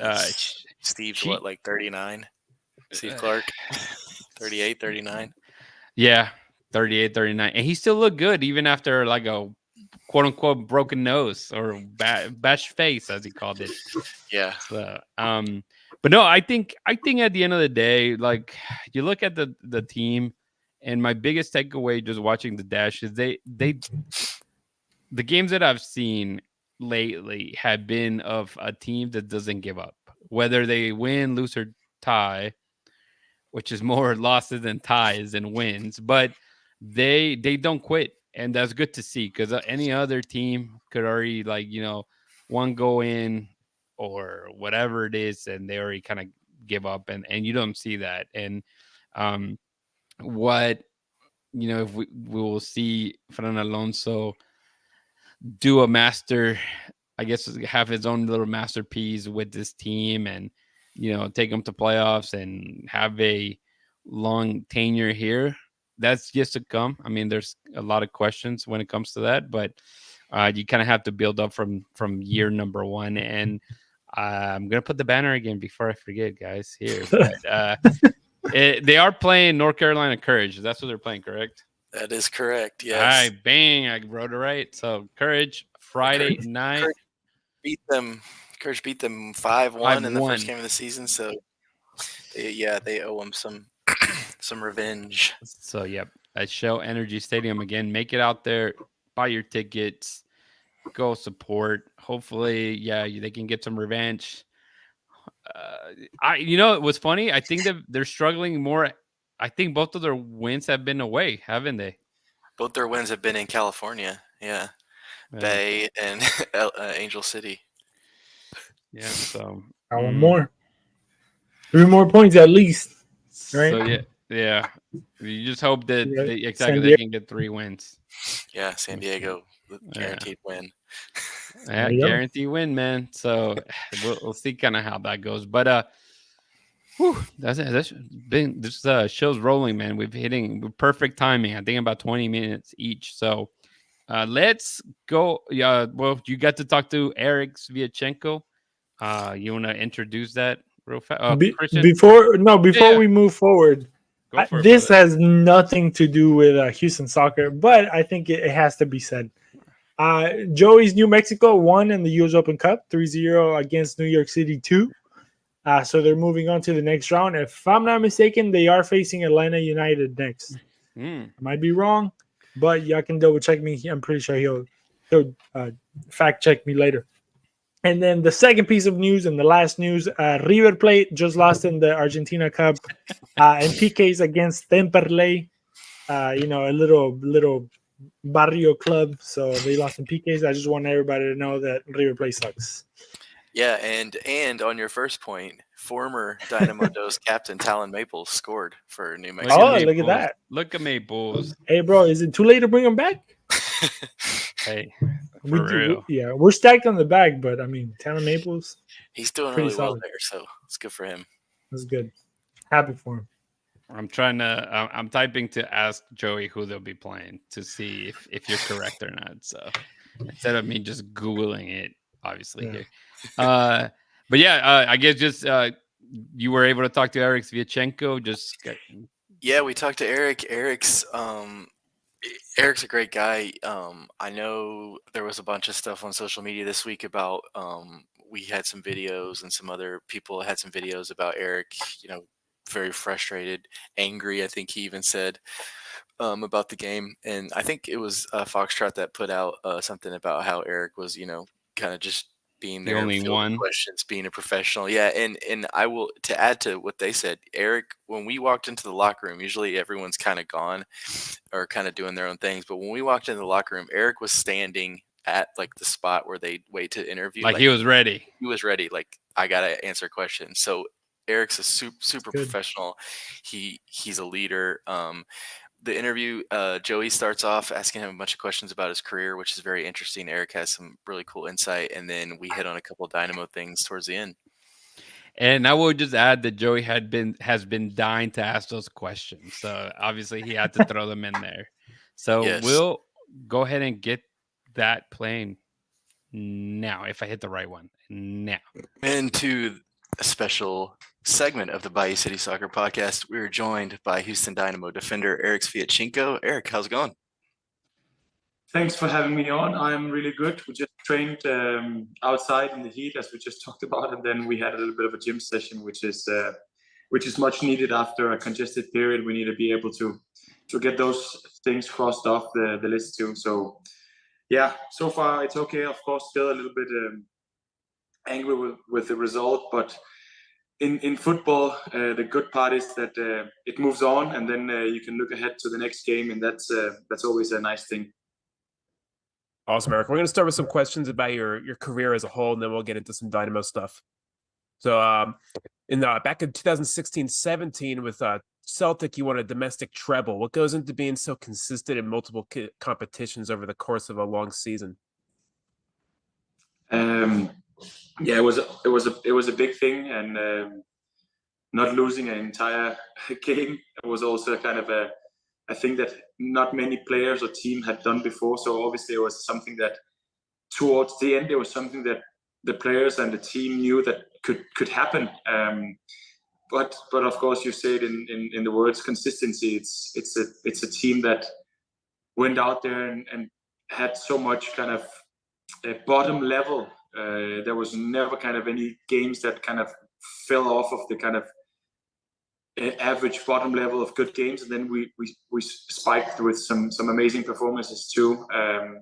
Steve's what, like 39? Steve Clark, 38, 39. Yeah, 38, 39. And he still looked good even after like a quote unquote broken nose or bashed face, as he called it. Yeah. So, but no, I think at the end of the day, like you look at the team, and my biggest takeaway just watching the Dash is the games that I've seen lately have been of a team that doesn't give up, whether they win, lose, or tie, which is more losses than ties and wins, but they don't quit, and that's good to see, because any other team could already one go in or whatever it is, and they already kind of give up, and you don't see that. And what if we will see Fran Alonso do a master, I guess, have his own little masterpiece with this team, and take them to playoffs and have a long tenure here. That's just to come. I mean, there's a lot of questions when it comes to that, but you kind of have to build up from year number 1. And I'm gonna put the banner again before I forget, guys. Here, but they are playing North Carolina Courage. That's what they're playing, correct? That is correct. Yes. All right, bang! I wrote it right. So Courage Friday night. Courage beat them 5-1 in the first game of the season. So they owe them some Some revenge. So, yep, at Shell Energy Stadium again. Make it out there, buy your tickets, go support. Hopefully, they can get some revenge. It was funny. I think that they're struggling more. I think both of their wins have been away, haven't they? Both their wins have been in California. Yeah. Bay and Angel City. Yeah, so one more. 3 more points at least. Right? So yeah. You just hope that they can get 3 wins. Yeah, San Diego guaranteed win. Yeah, guaranteed win, man. So we'll see kind of how that goes. But that's been this show's rolling, man. We're hitting perfect timing. I think about 20 minutes each. So let's go. Yeah, well, you got to talk to Eric Sviatchenko. You want to introduce that real fast? Before we move forward, this has nothing to do with Houston soccer, but I think it has to be said. Joey's New Mexico won in the U.S. Open Cup 3-0 against New York City 2. So they're moving on to the next round. If I'm not mistaken, they are facing Atlanta United next. I might be wrong, but y'all can double check me. I'm pretty sure he'll fact check me later. And then the second piece of news and the last news, River Plate just lost in the Argentina Cup and PKs against Temperley, a little barrio club. So they lost in PKs. I just want everybody to know that River Plate sucks. Yeah, and on your first point, former Dynamo Dos captain Talon Maples scored for New Mexico. Oh, look at that. Look at Maples. Hey, bro, is it too late to bring him back? Hey, for real. We're stacked on the back, but I mean, Talon Maples. He's doing really well there, so it's good for him. That's good. Happy for him. I'm typing to ask Joey who they'll be playing to see if you're correct or not. So instead of me just Googling it, obviously here. But yeah, I guess just you were able to talk to Eric Sviatchenko. Yeah, we talked to Eric. Eric's a great guy. I know there was a bunch of stuff on social media this week about we had some videos and some other people had some videos about Eric, very frustrated, angry. I think he even said about the game. And I think it was Foxtrot that put out something about how Eric was, kind of just being there, the only one questions, being a professional. Yeah. And I will, to add to what they said, Eric, when we walked into the locker room, usually everyone's kind of gone or kind of doing their own things. But when we walked into the locker room, Eric was standing at like the spot where they wait to interview. Like he was ready. He was ready. Like, I got to answer questions. So Eric's a super professional. He's a leader. The interview, Joey starts off asking him a bunch of questions about his career, which is very interesting. Eric has some really cool insight, and then we hit on a couple of Dynamo things towards the end. And I will just add that Joey has been dying to ask those questions, so obviously he had to throw them in there. So we'll go ahead and get that playing now. If I hit the right one now, and to a special segment of the Bayou City Soccer Podcast, we are joined by Houston Dynamo defender Eric Sviatchenko. Eric, how's it going? Thanks for having me on. I'm really good. We just trained outside in the heat, as we just talked about, and then we had a little bit of a gym session, which is much needed after a congested period. We need to be able to get those things crossed off the list too. So yeah, so far it's okay. Of course, still a little bit angry with the result, but in football, the good part is that it moves on, and then you can look ahead to the next game, and that's always a nice thing. Awesome, Eric. We're going to start with some questions about your career as a whole, and then we'll get into some Dynamo stuff. So, back in 2016-17 with Celtic, you won a domestic treble. What goes into being so consistent in multiple competitions over the course of a long season? Yeah, it was a big thing, and not losing an entire game was also kind of a thing that not many players or team had done before. So obviously, it was something that towards the end, it was something that the players and the team knew that could happen. But of course, you say it in the words consistency. It's a team that went out there and had so much kind of bottom level. There was never kind of any games that kind of fell off of the kind of average bottom level of good games, and then we spiked with some amazing performances too.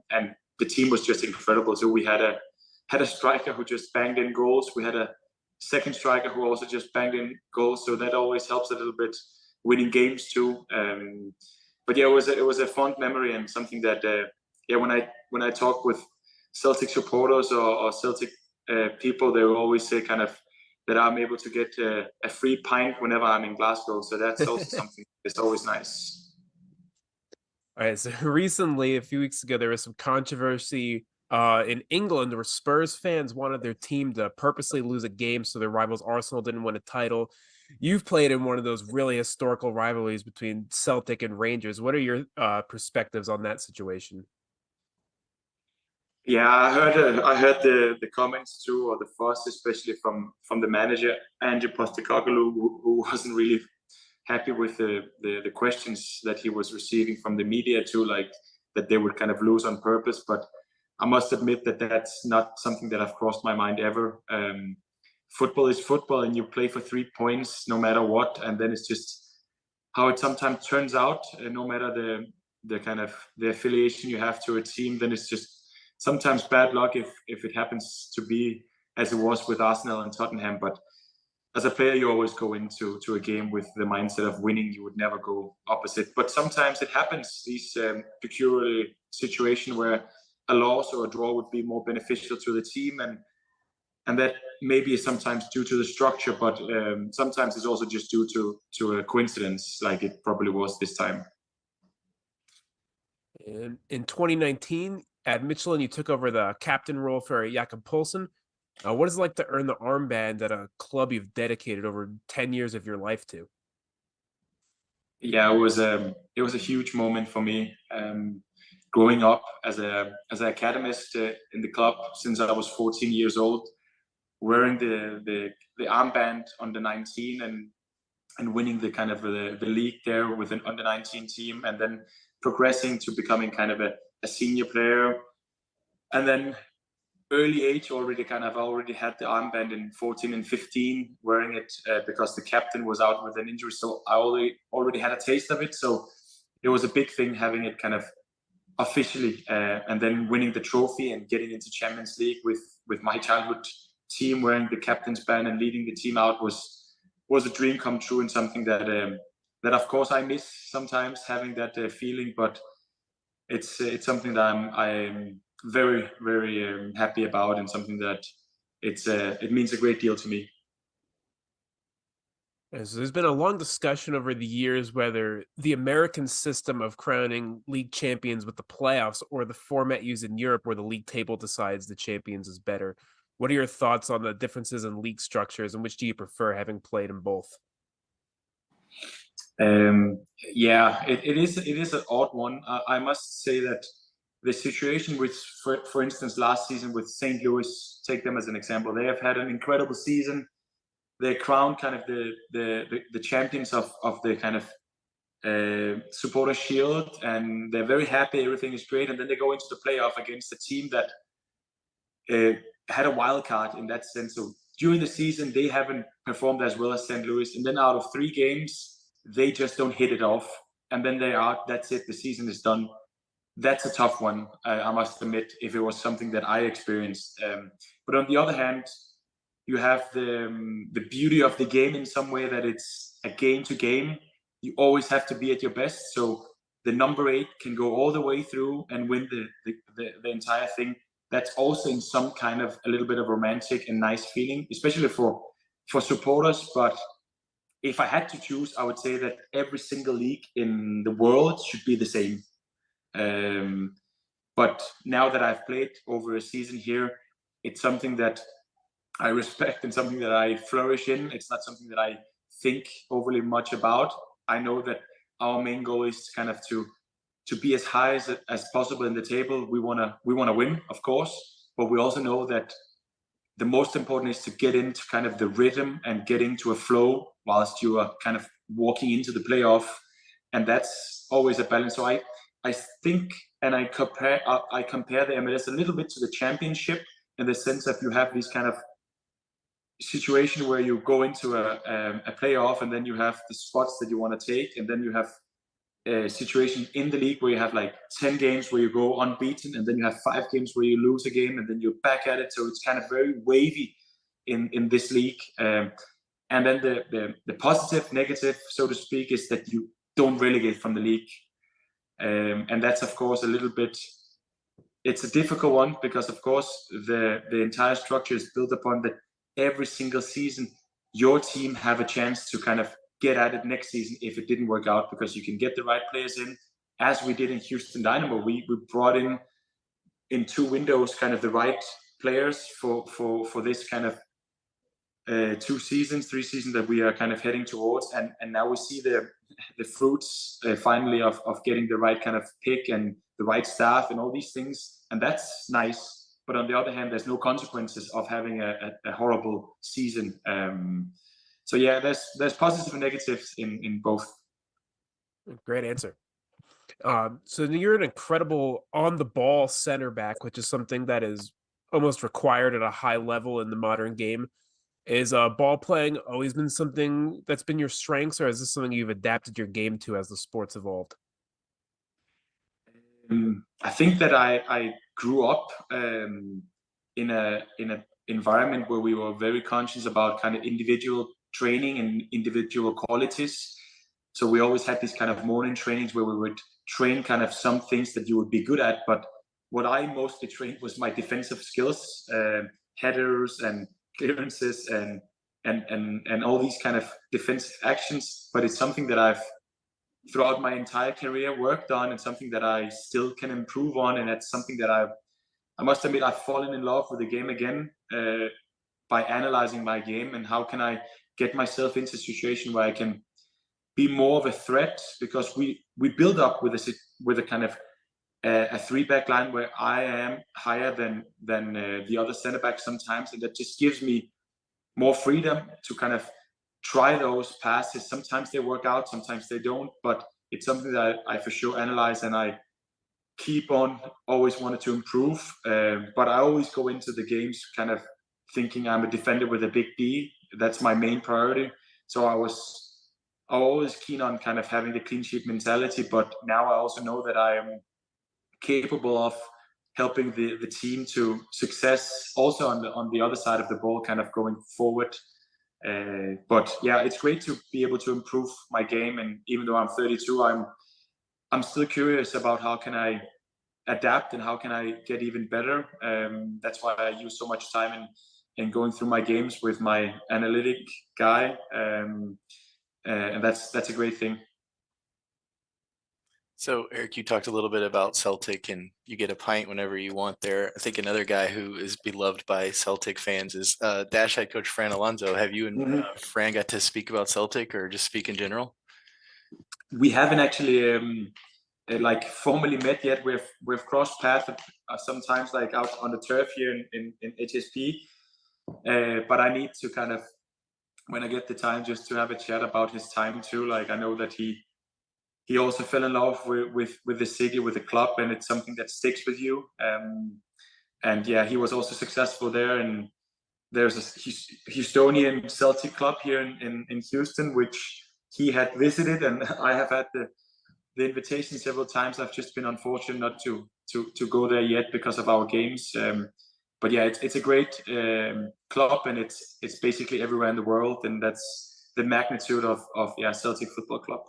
And the team was just incredible. So we had a striker who just banged in goals. We had a second striker who also just banged in goals. So that always helps a little bit winning games too. But yeah, it was a fond memory, and something that when I talk with Celtic supporters or Celtic people, they will always say kind of that I'm able to get a free pint whenever I'm in Glasgow. So that's also something that's always nice. All right. So recently, a few weeks ago, there was some controversy in England where Spurs fans wanted their team to purposely lose a game so their rivals Arsenal didn't win a title. You've played in one of those really historical rivalries between Celtic and Rangers. What are your perspectives on that situation? Yeah, I heard the comments too, or the fuss, especially from the manager Ange Postecoglou, who wasn't really happy with the questions that he was receiving from the media too, like that they would kind of lose on purpose. But I must admit that that's not something that I've crossed my mind ever. Football is football, and you play for 3 points no matter what, and then it's just how it sometimes turns out. No matter the kind of the affiliation you have to a team, then it's just sometimes bad luck if it happens to be as it was with Arsenal and Tottenham. But as a player, you always go into a game with the mindset of winning. You would never go opposite. But sometimes it happens, these peculiar situation where a loss or a draw would be more beneficial to the team, and that maybe is sometimes due to the structure, but sometimes it's also just due to a coincidence, like it probably was this time. In 2019, at Michelin, you took over the captain role for Jakob Poulsen. What is it like to earn the armband at a club you've dedicated over 10 years of your life to? Yeah, it was a huge moment for me. Growing up as an academist in the club since I was 14 years old, wearing the armband under 19 and winning the kind of the league there with an under 19 team, and then progressing to becoming kind of a senior player, and then early age already had the armband in 14 and 15, wearing it because the captain was out with an injury, so I already had a taste of it. So it was a big thing having it kind of officially, and then winning the trophy and getting into Champions League with my childhood team, wearing the captain's band and leading the team out was a dream come true, and something that of course I miss sometimes, having that feeling. But it's something that I'm very, very happy about, and something that it means a great deal to me. So there's been a long discussion over the years whether the American system of crowning league champions with the playoffs or the format used in Europe where the league table decides the champions is better. What are your thoughts on the differences in league structures, and which do you prefer, having played in both? Yeah, it is an odd one. I must say that the situation with, for instance, last season with St. Louis, take them as an example. They have had an incredible season. They're crowned kind of the champions of the kind of supporter shield, and they're very happy. Everything is great, and then they go into the playoff against a team that had a wild card in that sense. So during the season, they haven't performed as well as St. Louis, and then out of 3 games, they just don't hit it off, and then they are. That's it. The season is done. That's a tough one, I must admit, if it was something that I experienced. But on the other hand, you have the beauty of the game in some way, that it's a game to game. You always have to be at your best. So the number 8 can go all the way through and win the entire thing. That's also in some kind of a little bit of romantic and nice feeling, especially for supporters. But if I had to choose, I would say that every single league in the world should be the same. But now that I've played over a season here, it's something that I respect and something that I flourish in. It's not something that I think overly much about. I know that our main goal is kind of to be as high as possible in the table. We wanna win, of course, but we also know that the most important is to get into kind of the rhythm and get into a flow whilst you are kind of walking into the playoff, and that's always a balance. So I think, and I compare the MLS a little bit to the championship, in the sense that you have these kind of situation where you go into a playoff and then you have the spots that you want to take, and then you have a situation in the league where you have like 10 games where you go unbeaten, and then you have 5 games where you lose a game, and then you're back at it. So it's kind of very wavy in this league. And then the positive, negative, so to speak, is that you don't relegate from the league. And that's, of course, a little bit, it's a difficult one, because, of course, the entire structure is built upon that every single season, your team have a chance to kind of get at it next season if it didn't work out, because you can get the right players in, as we did in Houston Dynamo. We brought in 2 windows kind of the right players for this kind of 3 seasons that we are kind of heading towards, and now we see the fruits finally of getting the right kind of pick and the right staff and all these things, and that's nice. But on the other hand, there's no consequences of having a horrible season. So yeah, there's positives and negatives in both. Great answer. So you're an incredible on-the-ball center back, which is something that is almost required at a high level in the modern game. Is ball playing always been something that's been your strengths, or is this something you've adapted your game to as the sport's evolved? I think that I grew up in a environment where we were very conscious about kind of individual training and individual qualities. So we always had these kind of morning trainings where we would train kind of some things that you would be good at. But what I mostly trained was my defensive skills, headers and clearances and all these kind of defensive actions. But it's something that I've throughout my entire career worked on, and something that I still can improve on. And that's something that I must admit I've fallen in love with the game again by analyzing my game, and how can I get myself into a situation where I can be more of a threat, because we build up with a kind of a 3-back line where I am higher than the other center back sometimes, and that just gives me more freedom to kind of try those passes. Sometimes they work out, sometimes they don't, but it's something that I for sure analyze, and I keep on always wanted to improve. But I always go into the games kind of thinking I'm a defender with a big D. That's my main priority. So I was always keen on kind of having the clean sheet mentality, but now I also know that I am capable of helping the team to success also on the other side of the ball, kind of going forward. But yeah, it's great to be able to improve my game, and even though I'm 32, I'm still curious about how can I adapt and how can I get even better. That's why I use so much time in going through my games with my analytic guy, and that's a great thing. So, Eric, you talked a little bit about Celtic, and you get a pint whenever you want there. I think another guy who is beloved by Celtic fans is Dash head coach Fran Alonso. Have you and Fran got to speak about Celtic, or just speak in general? We haven't actually like formally met yet. We've crossed paths sometimes, like out on the turf here in HSP. But I need to kind of, when I get the time, just to have a chat about his time too. Like, I know that he also fell in love with the city, with the club, and it's something that sticks with you. And yeah, he was also successful there. And there's a Houstonian Celtic club here in Houston, which he had visited, and I have had the invitation several times. I've just been unfortunate not to go there yet because of our games. But yeah, it's a great club, and it's basically everywhere in the world, and that's the magnitude of Celtic Football Club.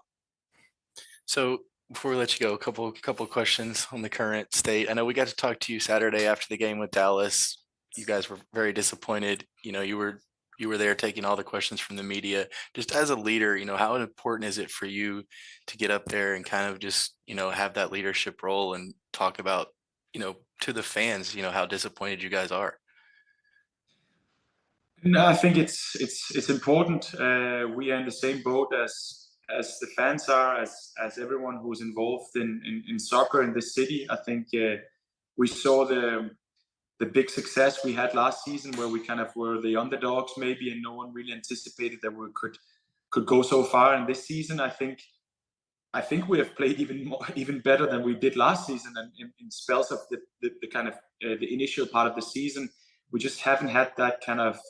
So before we let you go, a couple questions on the current state. I know we got to talk to you Saturday after the game with Dallas. You guys were very disappointed. You know, you were there taking all the questions from the media. Just as a leader, you know, how important is it for you to get up there and kind of just, you know, have that leadership role and talk about, you know, to the fans, you know, how disappointed you guys are? No, I think it's important. We are in the same boat as the fans are, as everyone who's involved in soccer in this city. I think we saw the big success we had last season, where we kind of were the underdogs maybe, and no one really anticipated that we could go so far. And this season, I think we have played even better than we did last season. And in spells of the kind of the initial part of the season, we just haven't had that kind of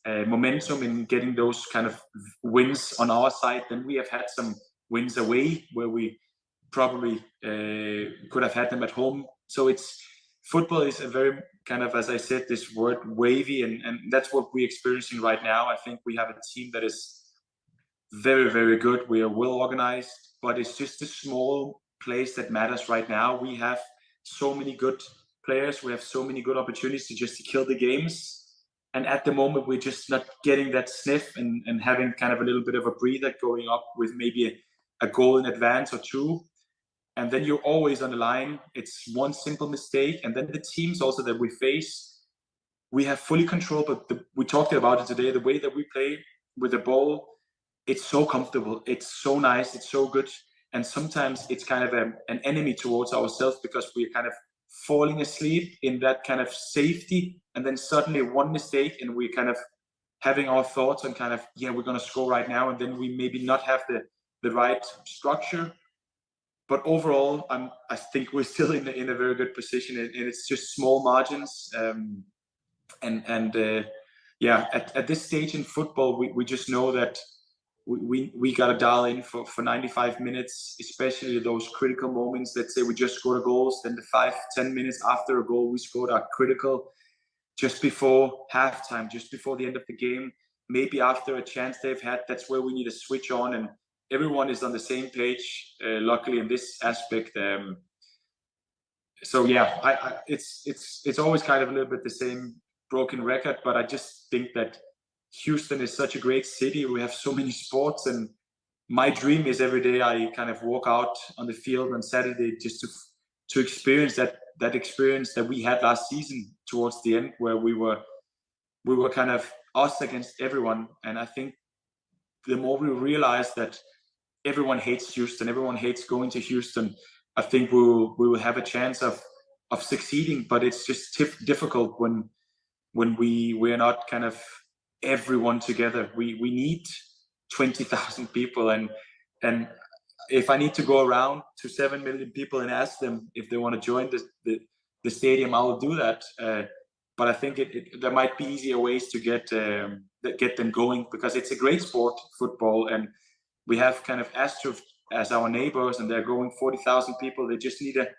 momentum in getting those kind of wins on our side. Then we have had some wins away where we probably could have had them at home. So football is a very kind of, as I said, this word wavy, and that's what we're experiencing right now. I think we have a team that is very, very good. We are well organized, but it's just a small place that matters right now. We have so many good players. We have so many good opportunities to kill the games. And at the moment, we're just not getting that sniff and having kind of a little bit of a breather going up with maybe a goal in advance or two. And then you're always on the line. It's one simple mistake. And then the teams also that we face, we have fully control, but we talked about it today, the way that we play with the ball, it's so comfortable. It's so nice. It's so good. And sometimes it's kind of an enemy towards ourselves because we're kind of falling asleep in that kind of safety. And then suddenly one mistake and we're kind of having our thoughts on kind of, yeah, we're going to score right now. And then we maybe not have the right structure. But overall, I think we're still in a very good position, and it's just small margins. Yeah, at this stage in football, we just know that we got to dial in for 95 minutes, especially those critical moments. Let's say we just scored a goal, then the 5-10 minutes after a goal we scored are critical. Just before halftime, just before the end of the game, maybe after a chance they've had, that's where we need to switch on, and everyone is on the same page, luckily in this aspect. So yeah, it's always kind of a little bit the same broken record, but I just think that Houston is such a great city. We have so many sports, and my dream is every day I kind of walk out on the field on Saturday just to experience that experience that we had last season towards the end, where we were kind of us against everyone. And I think the more we realize that everyone hates Houston, everyone hates going to Houston, I think we will have a chance of succeeding. But it's just difficult when we're not kind of everyone together. We need 20,000 people, and if I need to go around to 7 million people and ask them if they want to join the stadium, I will do that. But I think there might be easier ways to get them going, because it's a great sport, football, and we have kind of Astro as our neighbors, and they're going 40,000 people. They just need to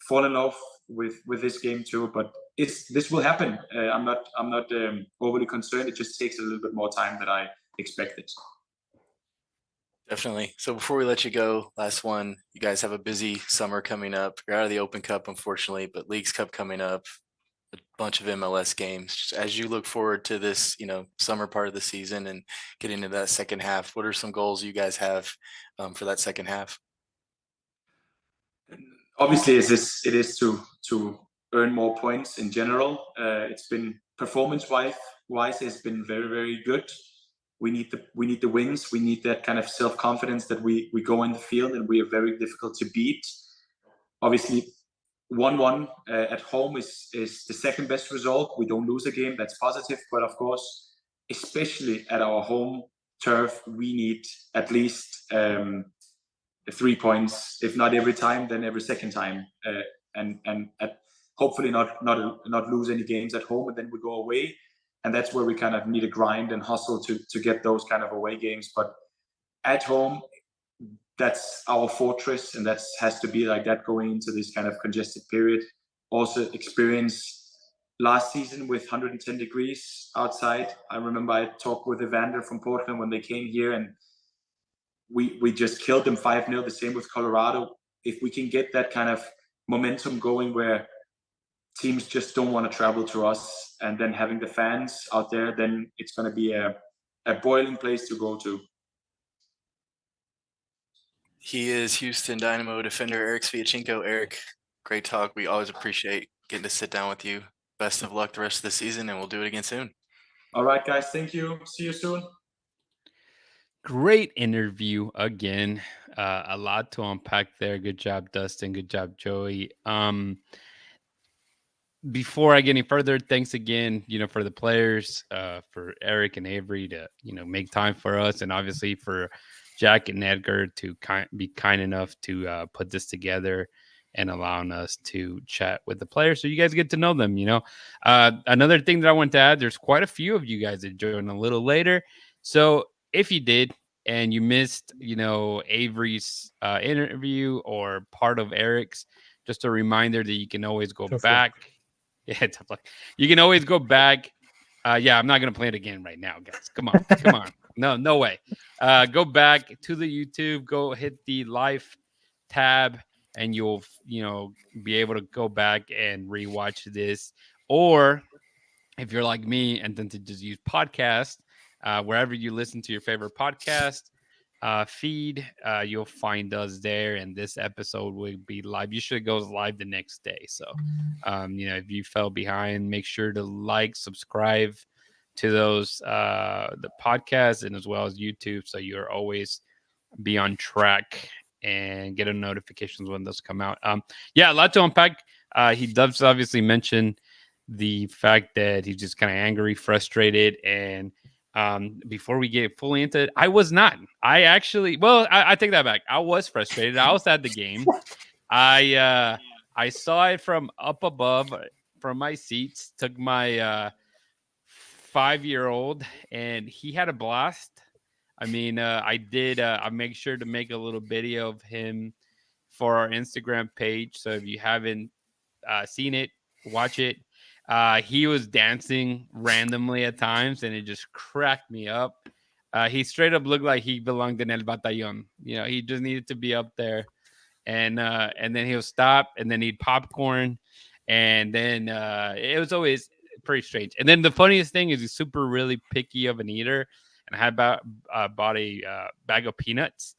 fall in love with this game too. But this will happen. I'm not overly concerned. It just takes a little bit more time than I expected. Definitely. So before we let you go, last one, you guys have a busy summer coming up. You're out of the Open Cup, unfortunately, but Leagues Cup coming up, a bunch of MLS games. Just as you look forward to this, summer part of the season and getting into that second half, what are some goals you guys have for that second half? Obviously, it is to earn more points in general. It's been performance-wise, it's been very, very good. We need the wins. We need that kind of self-confidence that we go in the field and we are very difficult to beat. Obviously, 1-1 at home is the second best result. We don't lose a game. That's positive. But of course, especially at our home turf, we need at least 3 points, if not every time, then every second time, and hopefully not lose any games at home, and then we go away, and that's where we kind of need to grind and hustle to get those kind of away games. But at home, that's our fortress, and that has to be like that going into this kind of congested period. Also experience last season with 110 degrees outside. I remember I talked with Evander from Portland when they came here, and we just killed them 5-0. The same with Colorado. If we can get that kind of momentum going where teams just don't want to travel to us, and then having the fans out there, then it's going to be a boiling place to go to. He is Houston Dynamo defender Eric Sviatchenko. Eric, great talk. We always appreciate getting to sit down with you. Best of luck the rest of the season, and we'll do it again soon. All right, guys. Thank you. See you soon. Great interview again. A lot to unpack there. Good job, Dustin. Good job, Joey. Before I get any further, thanks again, for the players, for Eric and Avery to, make time for us, and obviously for Jack and Edgar to be kind enough to put this together. and allowing us to chat with the players so you guys get to know them. Another thing that I want to add, there's quite a few of you guys that joined a little later. So if you did and you missed, Avery's interview or part of Eric's, just a reminder that you can always go Tough back. luck. Yeah, tough luck. You can always go back. Yeah, I'm not gonna play it again right now, guys. Come on. No way. Go back to the YouTube. Go hit the live tab, and you'll be able to go back and rewatch this. Or if you're like me and then to just use podcast, wherever you listen to your favorite podcast feed, you'll find us there, and this episode will be live. Usually it goes live the next day. So if you fell behind, make sure to like, subscribe to those the podcast, and as well as YouTube, so you're always be on track and get a notifications when those come out. A lot to unpack. He does obviously mention the fact that he's just kind of angry, frustrated, and before we get fully into it, I was not. I take that back. I was frustrated. I was at the game. I saw it from up above from my seats. Took my 5-year-old, and he had a blast. I mean, I did. I make sure to make a little video of him for our Instagram page. So if you haven't seen it, watch it. He was dancing randomly at times, and it just cracked me up. He straight up looked like he belonged in El Batallón. He just needed to be up there, and then he'll stop, and then he'd popcorn, and then it was always pretty strange. And then the funniest thing is he's super really picky of an eater, and I had bought a bag of peanuts.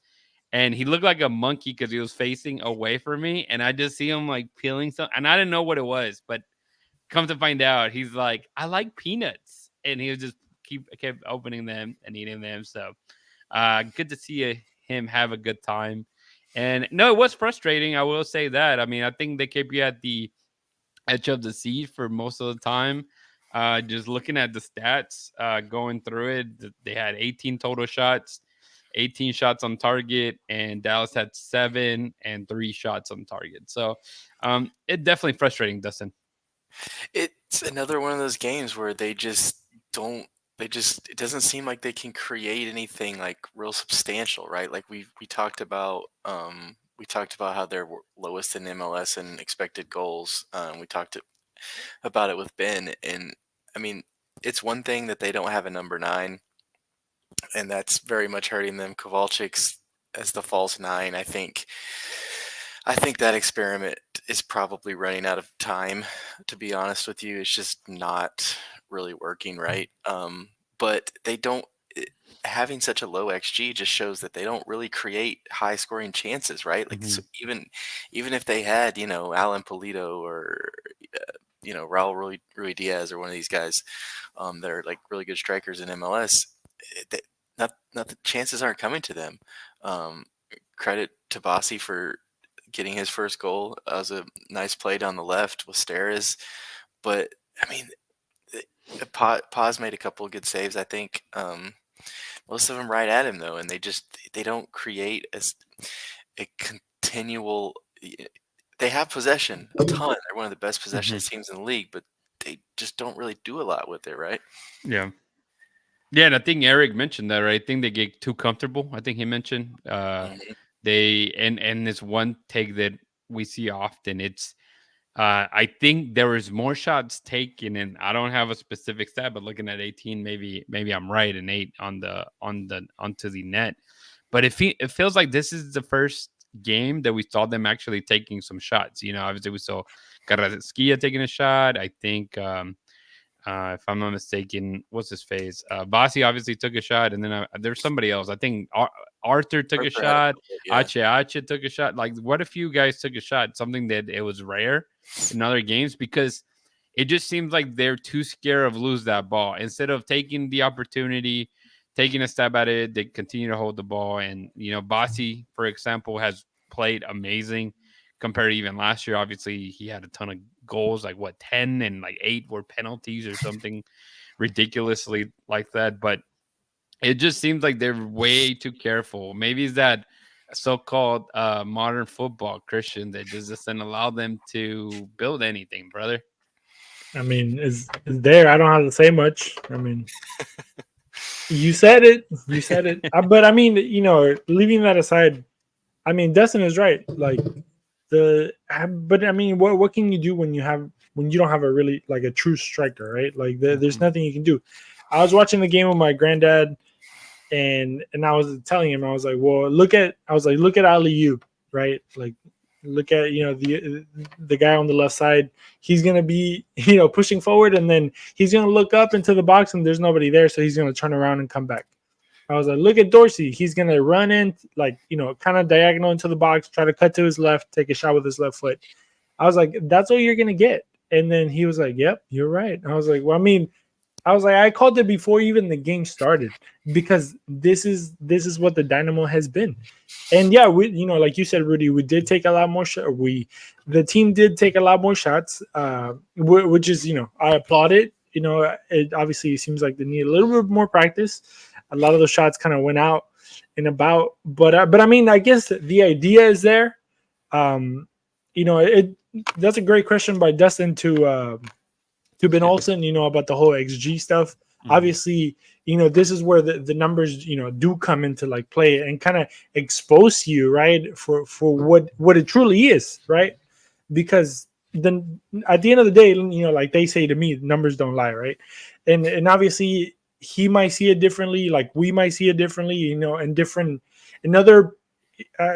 And he looked like a monkey because he was facing away from me, and I just see him like peeling something, and I didn't know what it was, but come to find out, he's like, I like peanuts, and he was just kept opening them and eating them. So good to see him have a good time. And no, it was frustrating. I will say that. I mean, I think they kept you at the edge of the seat for most of the time. Just looking at the stats, going through it, they had 18 total shots, 18 shots on target, and Dallas had 7 and 3 shots on target. So it's definitely frustrating, Dustin. It's another one of those games where they just don't. It doesn't seem like they can create anything like real substantial, right? Like we talked about. We talked about how they're lowest in MLS in expected goals. We talked about it with Ben, and I mean, it's one thing that they don't have a number 9, and that's very much hurting them. Kowalczyk's as the false 9. I think that experiment is probably running out of time, to be honest with you. It's just not really working right. But they don't. Having such a low XG just shows that they don't really create high scoring chances, right? Like so even if they had, Alan Polito or Raul Rui Diaz or one of these guys that are like really good strikers in MLS, not the chances aren't coming to them. Credit to Bassi for getting his first goal. That was a nice play down the left with Steres. But, I mean, Paz made a couple of good saves, I think. Most of them right at him, though, and they don't create as a continual – they have possession a ton. They're one of the best possession teams in the league, but they just don't really do a lot with it, right? Yeah. Yeah, and I think Eric mentioned that, right? I think they get too comfortable. I think he mentioned they and this one take that we see often. It's I think there was more shots taken, and I don't have a specific stat, but looking at 18, maybe I'm right, and 8 onto the net. But it feels like this is the first game that we saw them actually taking some shots. Obviously we saw Carrasquilla taking a shot. I think if I'm not mistaken, what's his face? Bassi obviously took a shot, and then there's somebody else. I think Arthur took a shot. Ache took a shot. Like, what if you guys took a shot? Something that it was rare in other games, because it just seems like they're too scared of lose that ball. Instead of taking the opportunity, taking a stab at it, they continue to hold the ball. And, Bassi, for example, has played amazing compared to even last year. Obviously, he had a ton of goals, like 10 and like 8 were penalties or something ridiculously like that. But it just seems like they're way too careful. Maybe it's that so-called modern football, Christian, that just doesn't allow them to build anything, brother. I mean, is there? I don't have to say much. I mean, you said it. You said it. But I mean, leaving that aside, I mean, Dustin is right. Like but I mean, what can you do when you don't have a really like a true striker, right? Like there's nothing you can do. I was watching the game with my granddad, and I was telling him, I was like, well, look at Ali, right? Like, look at the guy on the left side. He's gonna be pushing forward, and then he's gonna look up into the box, and there's nobody there, so he's gonna turn around and come back. I was like, look at Dorsey. He's gonna run in, like, kind of diagonal into the box, try to cut to his left, take a shot with his left foot. I was like, that's what you're gonna get. And then he was like, yep, you're right. I was like, well, I mean, I called it before even the game started, because this is what the Dynamo has been. And yeah, we, like you said, Rudy, we did take a lot more shots. The team did take a lot more shots, which is, I applaud it. It obviously seems like they need a little bit more practice. A lot of the shots kind of went out and about, but I mean, I guess the idea is there. That's a great question by Dustin to Ben Olsen, about the whole XG stuff. Obviously, this is where the numbers, do come into like play and kind of expose you, right, for what it truly is, right? Because then at the end of the day, like they say to me, numbers don't lie, right? And obviously he might see it differently, like we might see it differently, and different another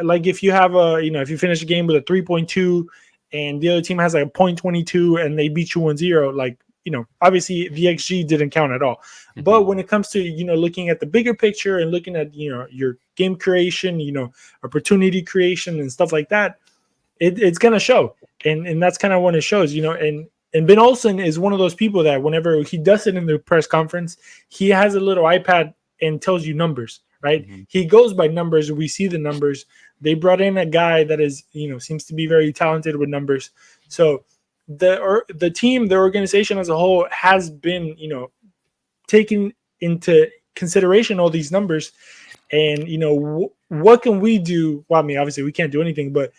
like if you have if you finish a game with a 3.2 and the other team has like a 0.22 and they beat you 1-0, like, obviously the XG didn't count at all. But when it comes to, looking at the bigger picture and looking at, your game creation, opportunity creation and stuff like that, it's going to show. And that's kind of when it shows, and Ben Olsen is one of those people that whenever he does it in the press conference, he has a little iPad and tells you numbers, right? He goes by numbers. We see the numbers. They brought in a guy that is, seems to be very talented with numbers. So the team, the organization as a whole has been, taking into consideration all these numbers. And, what can we do? Well, I mean, obviously we can't do anything, but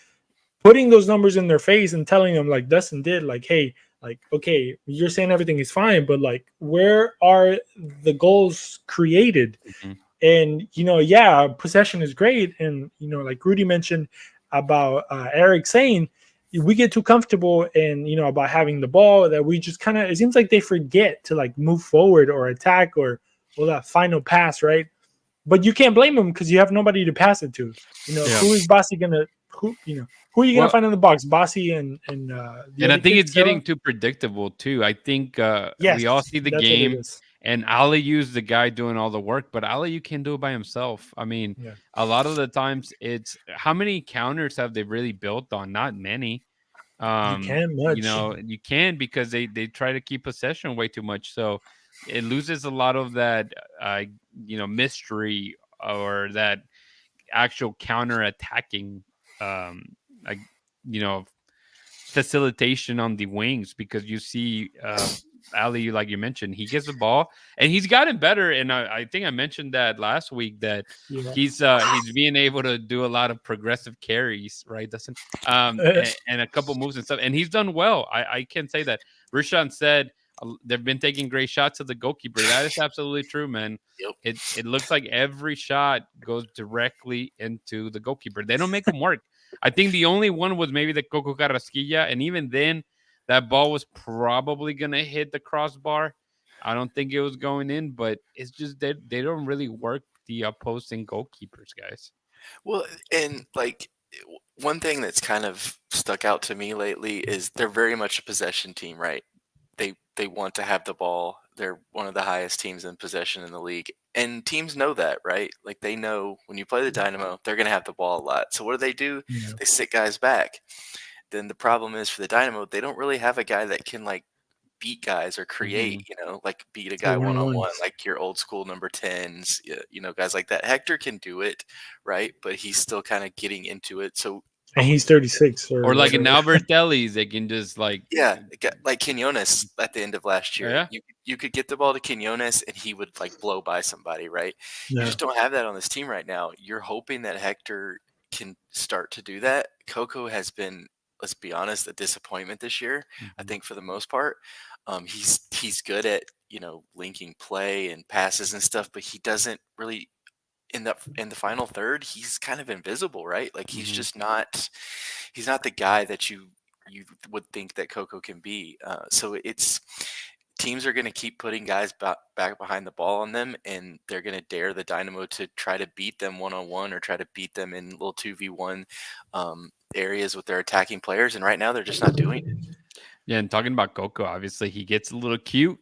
putting those numbers in their face and telling them, like Dustin did, like, hey, like, okay, you're saying everything is fine, but like, where are the goals created? And, yeah, possession is great. And, like Rudy mentioned about Eric saying, we get too comfortable and, about having the ball that we just kind of, it seems like they forget to like move forward or attack or that final pass, right? But you can't blame them because you have nobody to pass it to. Who is Bossy gonna? Who are you gonna find in the box? Bossy and I think it's getting too predictable too. I think we all see the game, and Aliu's the guy doing all the work, but Aliu can't do it by himself. I mean, a lot of the times it's how many counters have they really built on? Not many. You can't much. You can because they try to keep possession way too much, so it loses a lot of that mystery or that actual counter attacking like facilitation on the wings, because you see Ali, like you mentioned, he gets the ball and he's gotten better. And I think I mentioned that last week that he's being able to do a lot of progressive carries, right? And a couple moves and stuff, and he's done well. I can say that. Rishan said they've been taking great shots at the goalkeeper. That is absolutely true, man. Yep. It looks like every shot goes directly into the goalkeeper. They don't make them work. I think the only one was maybe the Coco Carrasquilla, and even then, that ball was probably going to hit the crossbar. I don't think it was going in, but it's just that they don't really work the opposing goalkeepers, guys. Well, and like one thing that's kind of stuck out to me lately is they're very much a possession team, right? They want to have the ball. They're one of the highest teams in possession in the league. And teams know that, right? Like they know when you play the Dynamo, they're going to have the ball a lot. So what do? Yeah. They sit guys back. Then the problem is for the Dynamo, they don't really have a guy that can like beat guys or create, like beat a guy one-on-one, like your old school number 10s, guys like that. Hector can do it, right? But he's still kind of getting into it. So and he's 36. Or like in Albertelli's, they can just like... Yeah, like Quinones at the end of last year. Yeah. You could get the ball to Quinones and he would like blow by somebody, right? Yeah. You just don't have that on this team right now. You're hoping that Hector can start to do that. Coco has been, let's be honest, a disappointment this year. I think for the most part, he's good at linking play and passes and stuff, but he doesn't really in the final third. He's kind of invisible, right? Like he's just not. He's not the guy that you would think that Coco can be. So it's teams are going to keep putting guys back behind the ball on them, and they're going to dare the Dynamo to try to beat them one-on-one or try to beat them in little 2v1 areas with their attacking players. And right now they're just not doing it. Yeah, and talking about Coco, obviously he gets a little cute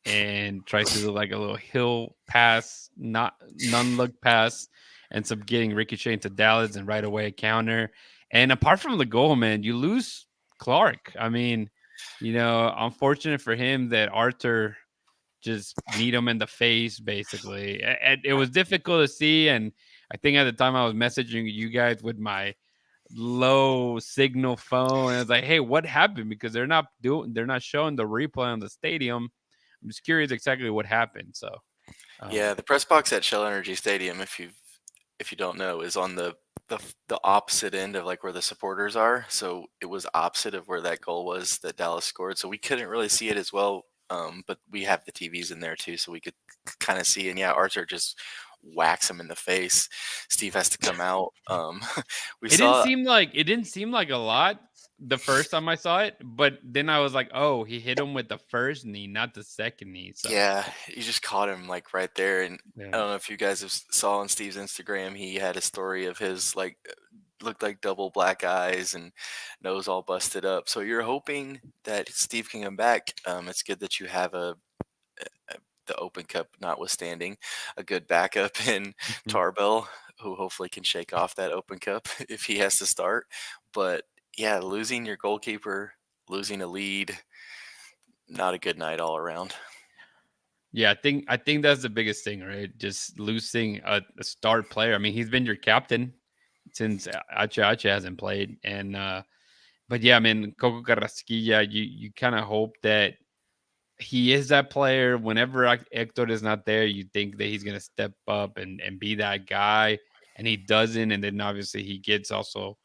and tries to do like a little hill pass, non-look pass, ends up getting ricochet into Dallas and right away a counter. And apart from the goal, man, you lose Clark. I mean, unfortunate for him that Arthur just need him in the face, basically. And it was difficult to see. And I think at the time I was messaging you guys with my low signal phone. And I was like, hey, what happened? Because they're not showing the replay on the stadium. I'm just curious exactly what happened. So yeah, the press box at Shell Energy Stadium, if you don't know, is on the opposite end of like where the supporters are. So it was opposite of where that goal was that Dallas scored. So we couldn't really see it as well. But we have the TVs in there too, so we could kind of see. And yeah, Arthur just whacks him in the face. Steve has to come out. Didn't seem like a lot the first time I saw it, but then I was like, oh, he hit him with the first knee, not the second knee. So yeah, he just caught him like right there. And I don't know if you guys saw on Steve's Instagram, he had a story of his like looked like double black eyes and nose all busted up. So you're hoping that Steve can come back. It's good that you have the Open Cup notwithstanding, a good backup in Tarbell, who hopefully can shake off that Open Cup if he has to start. But yeah, losing your goalkeeper, losing a lead, not a good night all around. Yeah, I think that's the biggest thing, right? Just losing a star player. I mean, he's been your captain since Ache hasn't played, and but yeah, I mean, Coco Carrasquilla, you kind of hope that he is that player. Whenever Hector is not there, you think that he's going to step up and be that guy, and he doesn't. And then obviously he gets also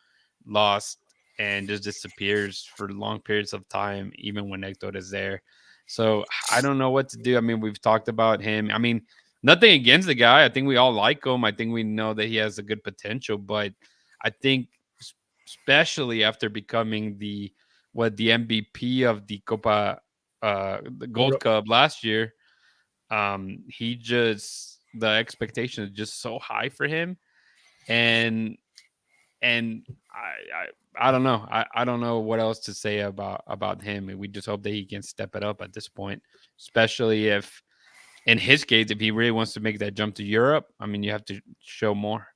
lost and just disappears for long periods of time, even when Hector is there. So I don't know what to do. I mean, we've talked about him. I mean, nothing against the guy. I think we all like him. I think we know that he has a good potential, but I think especially after becoming the MVP of the Copa the Gold Cup last year, he just the expectation is just so high for him, and I don't know. I don't know what else to say about him. And we just hope that he can step it up at this point, especially if in his case, if he really wants to make that jump to Europe, I mean, you have to show more.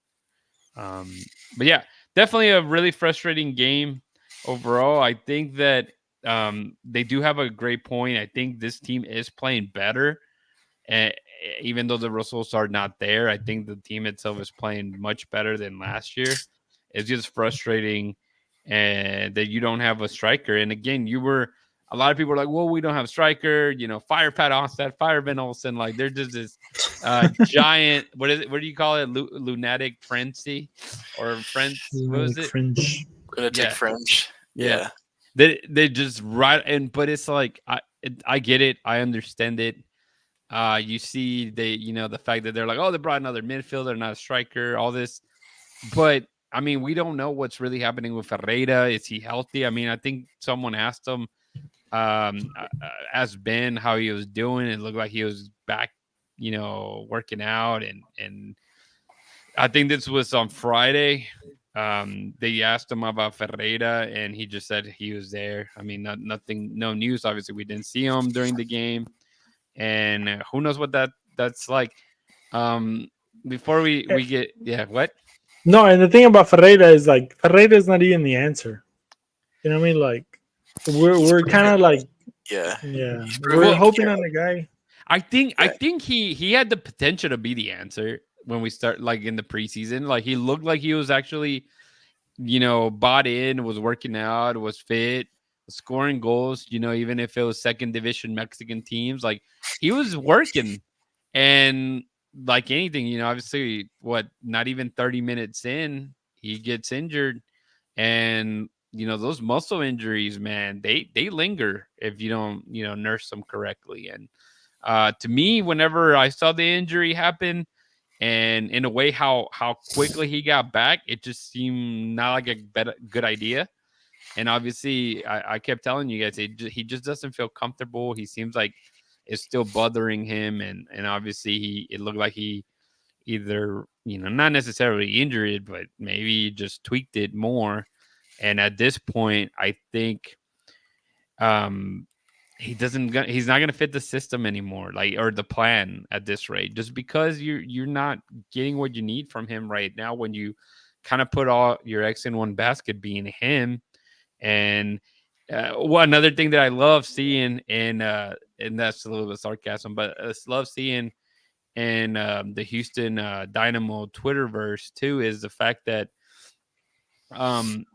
But yeah, definitely a really frustrating game overall. I think that they do have a great point. I think this team is playing better. And even though the results are not there, I think the team itself is playing much better than last year. It's just frustrating that you don't have a striker. And again, a lot of people are like, well, we don't have a striker, fire Pat Onstad, fire Ben Olsen. Like they're just this giant, what do you call it? Lunatic frenzy or friends? What was it? Fringe. Lunatic French. Yeah. They just but it's like, I get it. I understand it. You see the fact that they're like, oh, they brought another midfielder, not a striker, all this. But I mean, we don't know what's really happening with Ferreira. Is he healthy? I mean, I think someone asked him, asked Ben how he was doing. It looked like he was back, working out. And I think this was on Friday. They asked him about Ferreira, and he just said he was there. I mean, no news. Obviously, we didn't see him during the game. And who knows what that's like. Before we get what? No, and the thing about Ferreira is like Ferreira is not even the answer. You know what I mean? Like we're kind of like we're hoping on the guy. I think he had the potential to be the answer when we start like in the preseason. Like he looked like he was actually bought in, was working out, was fit, scoring goals, even if it was second division Mexican teams, like he was working. And like anything, obviously not even 30 minutes in, he gets injured, and those muscle injuries, man, they linger if you don't nurse them correctly. And to me, whenever I saw the injury happen, and in a way how quickly he got back, it just seemed not like a good idea. And obviously, I kept telling you guys, he just doesn't feel comfortable. He seems like it's still bothering him, and obviously it looked like he either not necessarily injured it, but maybe just tweaked it more. And at this point, I think um he's not gonna fit the system anymore, like, or the plan at this rate, just because you're not getting what you need from him right now when you kind of put all your eggs in one basket being him. And well, another thing that I love seeing, and that's a little bit of sarcasm, but I love seeing in the Houston Dynamo Twitterverse too, is the fact that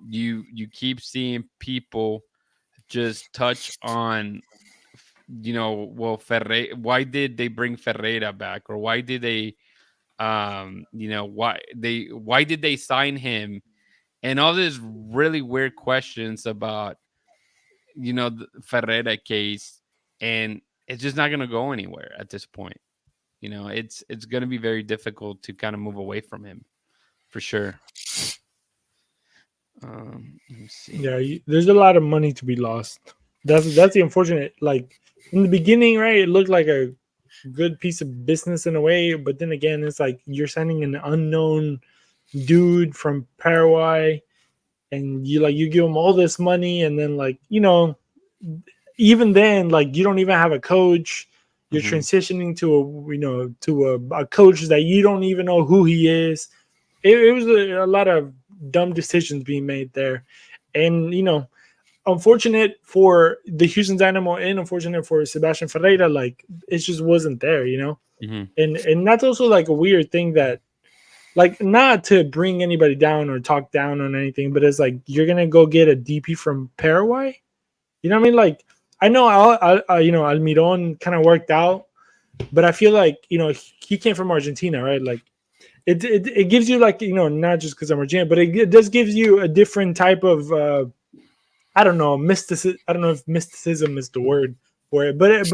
you keep seeing people just touch on, well, Ferreira, why did they bring Ferreira back, or why did they why did they sign him, and all these really weird questions about the Ferreira case. And it's just not going to go anywhere at this point. It's going to be very difficult to kind of move away from him, for sure. Let me see. Yeah, there's a lot of money to be lost. That's the unfortunate. Like in the beginning, right? It looked like a good piece of business in a way, but then again, it's like you're sending an unknown dude from Paraguay, and you give him all this money, and then even then, like, you don't even have a coach. You're transitioning to a coach that you don't even know who he is. It was a lot of dumb decisions being made there, and unfortunate for the Houston Dynamo and unfortunate for Sebastian Ferreira. Like, it just wasn't there, and that's also like a weird thing that, like, not to bring anybody down or talk down on anything, but it's like you're gonna go get a DP from Paraguay. You know what I mean? Like, I know Almiron kind of worked out, but I feel like he came from Argentina, right? Like, it gives you, like, not just because I'm Argentine, but it does gives you a different type of I don't know, mysticism. I don't know if mysticism is the word for it, but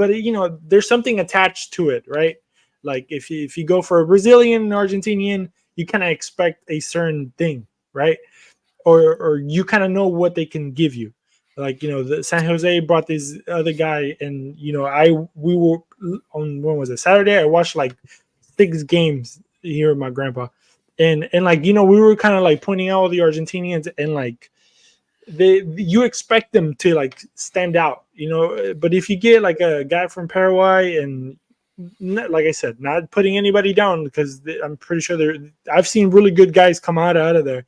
there's something attached to it, right? Like, if you go for a Brazilian and Argentinian, you kind of expect a certain thing, right? Or you kind of know what they can give you. Like, the San Jose brought this other guy, and we were on, when was it, Saturday? I watched like 6 games here with my grandpa, and like, we were kind of like pointing out all the Argentinians, and like you expect them to like stand out, but if you get like a guy from Paraguay, and like I said, not putting anybody down, because I'm pretty sure I've seen really good guys come out of there,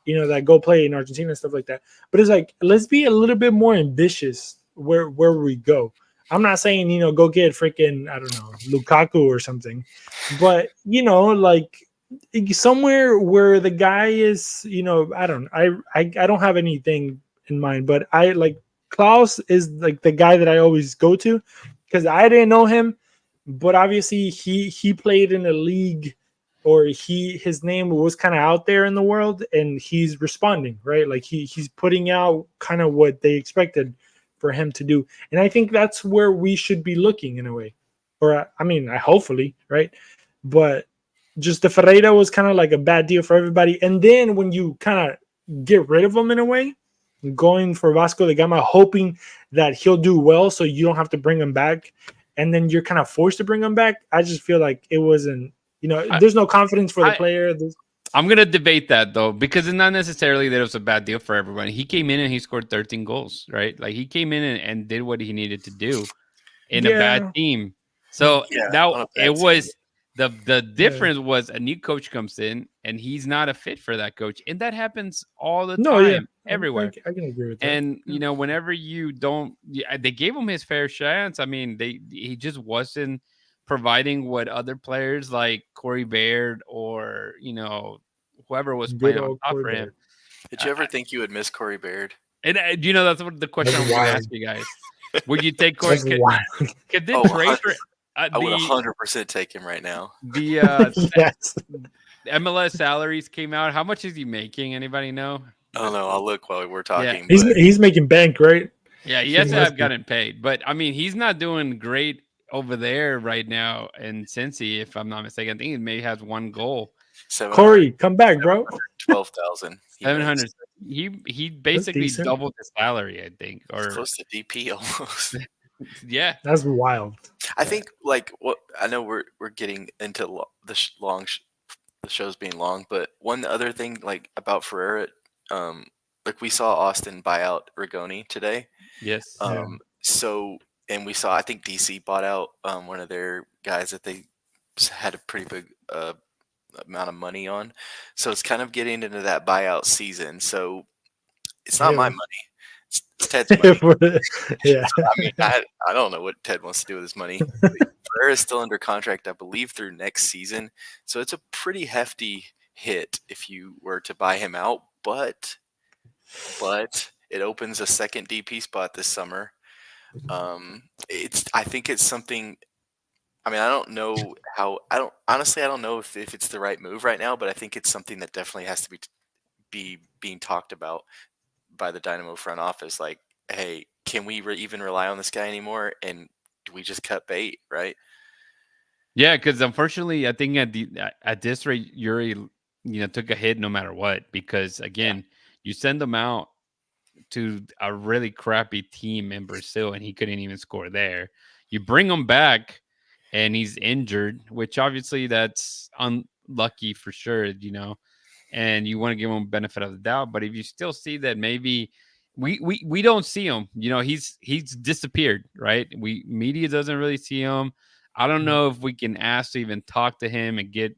that go play in Argentina and stuff like that. But it's like, let's be a little bit more ambitious where we go. I'm not saying, go get freaking, I don't know, Lukaku or something, but like somewhere where the guy is, I don't have anything in mind, but I like Klaus is like the guy that I always go to, because I didn't know him, but obviously he played in a league, or his name was kind of out there in the world, and he's responding, right? Like he's putting out kind of what they expected for him to do. And I think that's where we should be looking in a way, or I mean, hopefully, right? But just the Ferreira was kind of like a bad deal for everybody. And then when you kind of get rid of him in a way, going for Vasco da Gama, hoping that he'll do well so you don't have to bring him back, and then you're kind of forced to bring him back, I just feel like it wasn't, there's no confidence for the player. I'm going to debate that, though, because it's not necessarily that it was a bad deal for everyone. He came in and he scored 13 goals, right? Like, he came in and did what he needed to do in a bad team. So now it was the difference was a new coach comes in and he's not a fit for that coach. And that happens all the time, everywhere. I can agree with that. And, whenever you don't, they gave him his fair chance. I mean, he just wasn't providing what other players like Corey Baird or, whoever was playing on top for him. Did you ever think you would miss Corey Baird? And that's what the question I'm going to ask you guys. Would you take Corey? Could they trade for? I would 100% take him right now. The yes. MLS salaries came out. How much is he making? Anybody know? I don't know. I'll look while we're Yeah. talking. He's making bank, right? Yeah, he He has to must have be. gotten paid, but I mean, he's not doing great over there right now in Cincy, if I'm not mistaken. I think he maybe has one goal. 700, Corey, come back, bro. 12,000. 700. He basically decent. doubled his salary, I think, It's or close to DP almost. yeah. That's wild. I think like what I know we're getting into the shows being long, but one other thing like about Ferreira, like we saw Austin buy out Rigoni today. Yes. Yeah. So and we saw I think DC bought out one of their guys that they had a pretty big amount of money on. So it's kind of getting into that buyout season. So it's not my Yeah. money. It's Ted's money. Yeah. I mean, I don't know what Ted wants to do with his money. Ferreira is still under contract, I believe, through next season. So it's a pretty hefty hit if you were to buy him out. But it opens a second DP spot this summer. I think it's something. I mean, I don't know how. I don't know if it's the right move right now. But I think it's something that definitely has to be being talked about by the Dynamo front office. Like, hey, can we even rely on this guy anymore? And do we just cut bait, right? Yeah, because unfortunately, I think at this rate, Yuri, took a hit no matter what. Because again, you send him out to a really crappy team in Brazil, and he couldn't even score there. You bring him back, and he's injured, which obviously that's unlucky for sure, and you want to give him benefit of the doubt. But if you still see that maybe we don't see him, he's disappeared, right? Media doesn't really see him. I don't know if we can ask to even talk to him and get,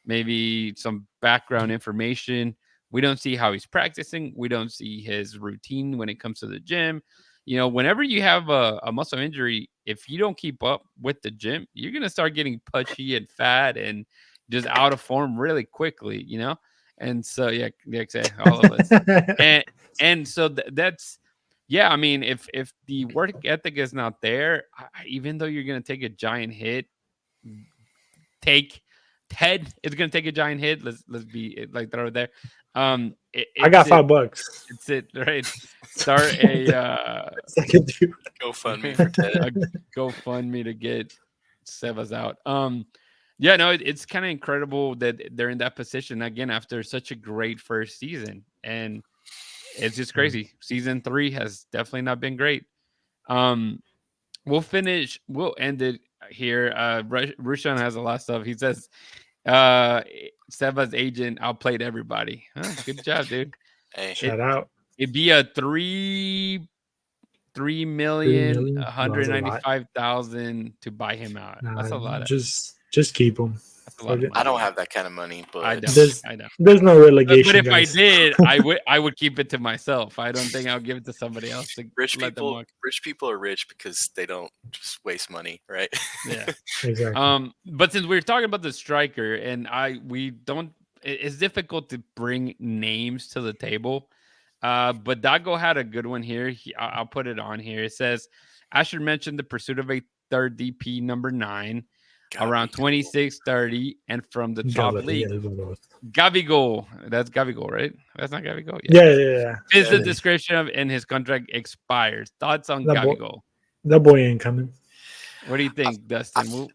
maybe some background information. We don't see how he's practicing. We don't see his routine when it comes to the gym. Whenever you have a muscle injury, if you don't keep up with the gym, you're going to start getting pudgy and fat and just out of form really quickly, And so, yeah, all of us. and so that's, yeah, I mean, if the work ethic is not there, even though you're going to take a giant hit, Ted is going to take a giant hit. Let's be like throw it there. I got $5. It's it, right? Start a GoFundMe for Ted. GoFundMe to get Sebas out. Yeah, no, it's kind of incredible that they're in that position again after such a great first season, and it's just crazy. Season 3 has definitely not been great. We'll end it here. Rushan has a lot of stuff. He says, Seba's agent outplayed everybody. Good job, dude. Hey, shout out. It'd be a 3,195,000 to buy him out. That's a lot. Just keep him. That's a lot of money. I don't have that kind of money, but I know. There's no relegation. But if guys. I did, I would keep it to myself. I don't think I'll give it to somebody else. Rich people are rich because they don't just waste money, right? Yeah, exactly. But since we're talking about the striker, and it's difficult to bring names to the table. But Dago had a good one here. I'll put it on here. It says, Asher mentioned the pursuit of a third DP number 9, around 26-30, and from the top league. Gabigol. That's Gabigol, right? That's not Gabigol. Yeah. Is the description of and his contract expires. Thoughts on Gabigol? That boy ain't coming. What do you think, Dustin?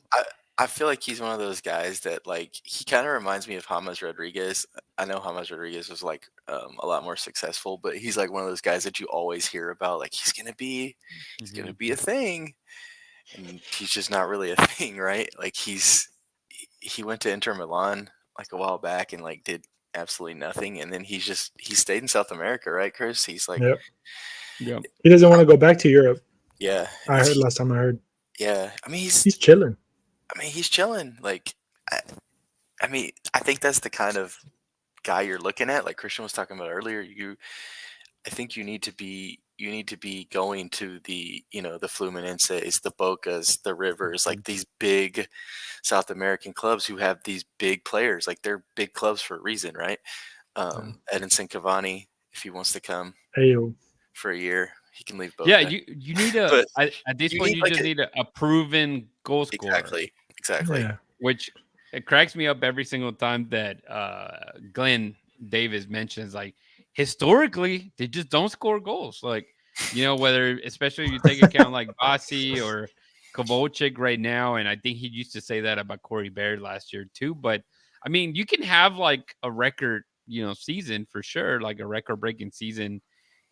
I feel like he's one of those guys that he kind of reminds me of James Rodriguez. I know James Rodriguez was a lot more successful, but he's like one of those guys that you always hear about. Like he's gonna be a thing, and he's just not really a thing, right? Like he went to Inter Milan a while back and did absolutely nothing, and then he stayed in South America, right, Chris? He's yep. He doesn't want to go back to Europe. Yeah, I heard last time I heard. Yeah, I mean he's chilling. I mean, he's chilling. I think that's the kind of guy you're looking at. Like Christian was talking about earlier, I think you need to be going to the the Fluminenses, the Bocas, the Rivers, these big South American clubs who have these big players. They're big clubs for a reason, right? Edinson Cavani, if he wants to come for a year, he can leave Boca. Yeah, you need at this point you just need a proven goal scorer. Exactly. Yeah. Which it cracks me up every single time that Glenn Davis mentions, like, historically they just don't score goals. Like, whether, especially you take account like Basi or Kovalchik right now, and I think he used to say that about Corey Baird last year too. But I mean, you can have like a record, season for sure, like a record-breaking season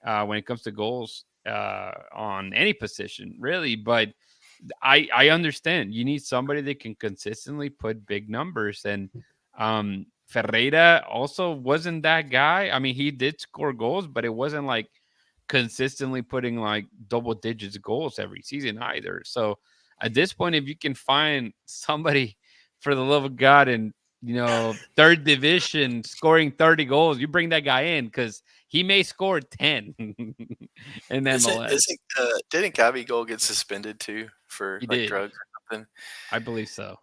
when it comes to goals on any position, really. But I understand you need somebody that can consistently put big numbers, and Ferreira also wasn't that guy. I mean, he did score goals, but it wasn't like consistently putting like double digits goals every season either. So at this point, if you can find somebody, for the love of God, and third division scoring 30 goals, you bring that guy in, because he may score 10 in MLS. Didn't Gabigol get suspended too for He like did. drugs or something? I believe so.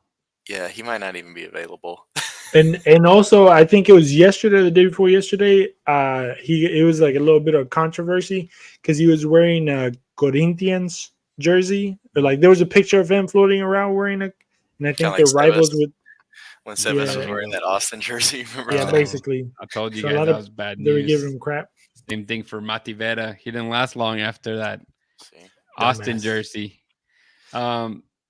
Yeah, he might not even be available. And also, I think it was yesterday, or the day before yesterday. It was like a little bit of controversy because he was wearing a Corinthians jersey. Or like there was a picture of him floating around wearing it, and I think Kinda they're like rivals Sebas. with. When Sebas Yeah. was wearing that Austin jersey, remember Yeah, that? basically. I told you So a guys lot that of was bad they were giving news. him crap. Same thing for Mati Vera. He didn't last long after that See. Austin Dumbass. jersey.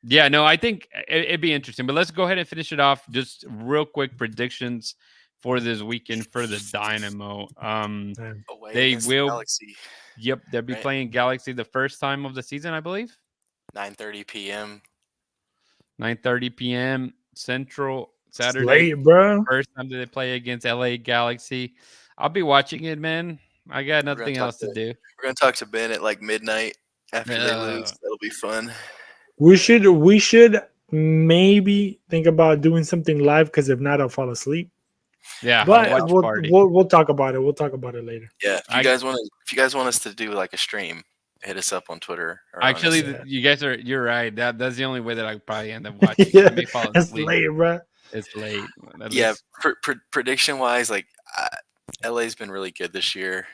Yeah, no, I think it'd be interesting. But let's go ahead and finish it off. Just real quick predictions for this weekend for the Dynamo. Man. Away They against the will. Galaxy, Yep, they'll be Right. playing Galaxy the first time of the season, I believe. 9:30 p.m. 9:30 p.m. Central It's Saturday. late, bro. First time that they play against LA Galaxy. I'll be watching it, man. I got We're gonna nothing talk else to do. We're gonna talk to Ben at like midnight after they lose. That'll be fun. We should maybe think about doing something live because if not, I'll fall asleep. Yeah, But watch we'll, party. we'll talk about it. We'll talk about it later. Yeah, if you guys want us to do like a stream, hit us up on Twitter. Or Actually, on you guys you're right. That's the only way that I probably end up watching. Yeah, I may fall it's asleep. late, bro. It's late. yeah. Prediction wise, like LA's been really good this year.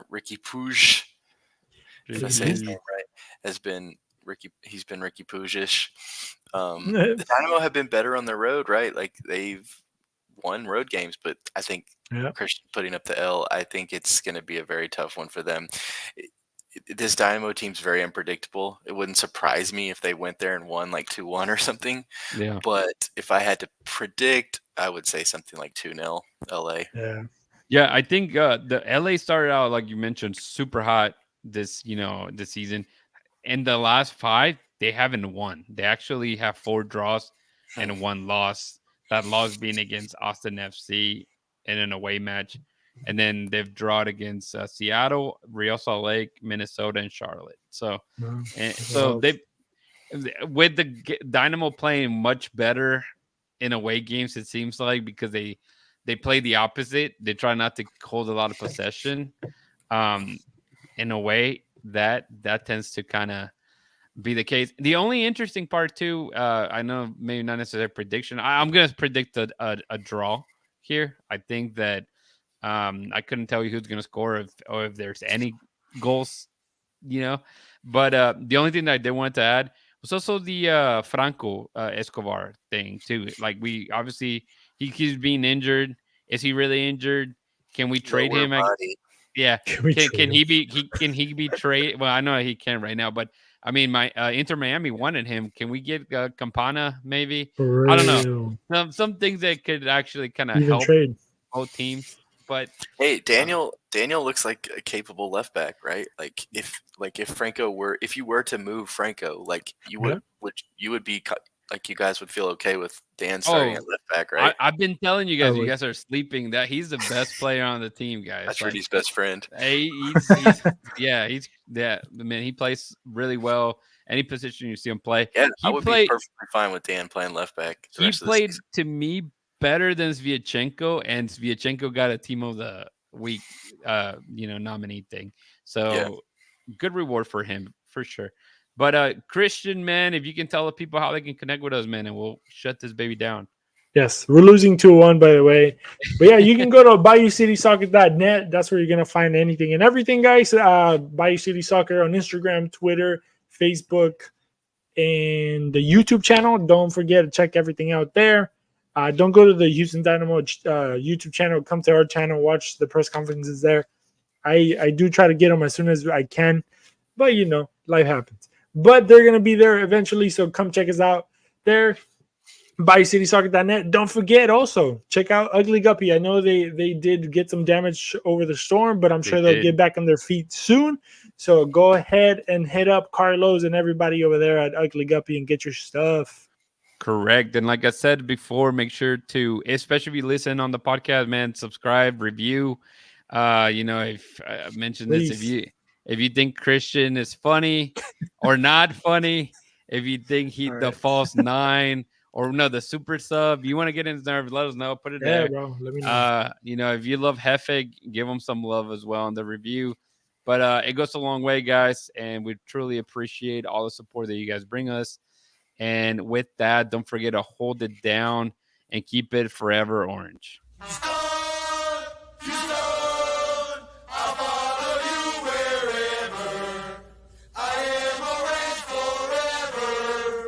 Ricky Puig, if I say his name right, has been Ricky. He's been Ricky Puig-ish. The Dynamo have been better on the road, right? Like they've won road games, but I think Christian putting up the L, I think it's going to be a very tough one for them. This Dynamo team's very unpredictable. It wouldn't surprise me if they went there and won like 2-1 or something. Yeah. But if I had to predict, I would say something like 2-0 LA. Yeah. Yeah, I think the LA started out, like you mentioned, super hot this season. In the last 5, they haven't won. They actually have 4 draws and 1 loss. That loss being against Austin FC in an away match. And then they've drawn against Seattle, Real Salt Lake, Minnesota, and Charlotte. So, they, with the Dynamo playing much better in away games, it seems like, because they play the opposite. They try not to hold a lot of possession. In a way, that tends to kind of be the case. The only interesting part too, I know maybe not necessarily a prediction. I'm going to predict a draw here. I think that I couldn't tell you who's going to score if there's any goals, But the only thing that I did want to add was also the Franco Escobar thing too. Like we obviously he's being injured. Is he really injured? Can we trade him? Yeah. Can he be traded? Well, I know he can right now, but I mean, my Inter Miami wanted him. Can we get Campana maybe? I don't know. Some things that could actually kind of help trade both teams. But hey, Daniel looks like a capable left back, right? Like if you were to move Franco, like you would be like you guys would feel okay with Dan starting at left back, right? I've been telling you guys, you guys are sleeping. That he's the best player on the team, guys. That's Rudy's best friend. He's man. He plays really well. Any position you see him play, yeah, I would be perfectly fine with Dan playing left back. He played to me better than Sviatchenko, and Sviatchenko got a Team of the Week, nominee thing. So good reward for him for sure. But Christian, man, if you can tell the people how they can connect with us, man, and we'll shut this baby down. Yes, we're losing 2-1, by the way. But yeah, you can go to BayouCitySoccer.net. That's where you're gonna find anything and everything, guys. Bayou City Soccer on Instagram, Twitter, Facebook, and the YouTube channel. Don't forget to check everything out there. Don't go to the Houston Dynamo YouTube channel. Come to our channel. Watch the press conferences there. I do try to get them as soon as I can, but life happens. But they're gonna be there eventually, so come check us out there. BayouCitySoccer.net. Don't forget also check out Ugly Guppy. I know they did get some damage over the storm, but I'm sure they'll get back on their feet soon. So go ahead and hit up Carlos and everybody over there at Ugly Guppy and get your stuff. Correct. And like I said before, make sure to, especially if you listen on the podcast, man, subscribe, review. If I mentioned this, if you think Christian is funny or not funny, if you think the false nine or no, the super sub, you want to get in there, let us know. Put it there. Bro. Let me know. If you love Hefe, give them some love as well in the review. But it goes a long way, guys, and we truly appreciate all the support that you guys bring us. And with that, don't forget to hold it down and keep it forever orange.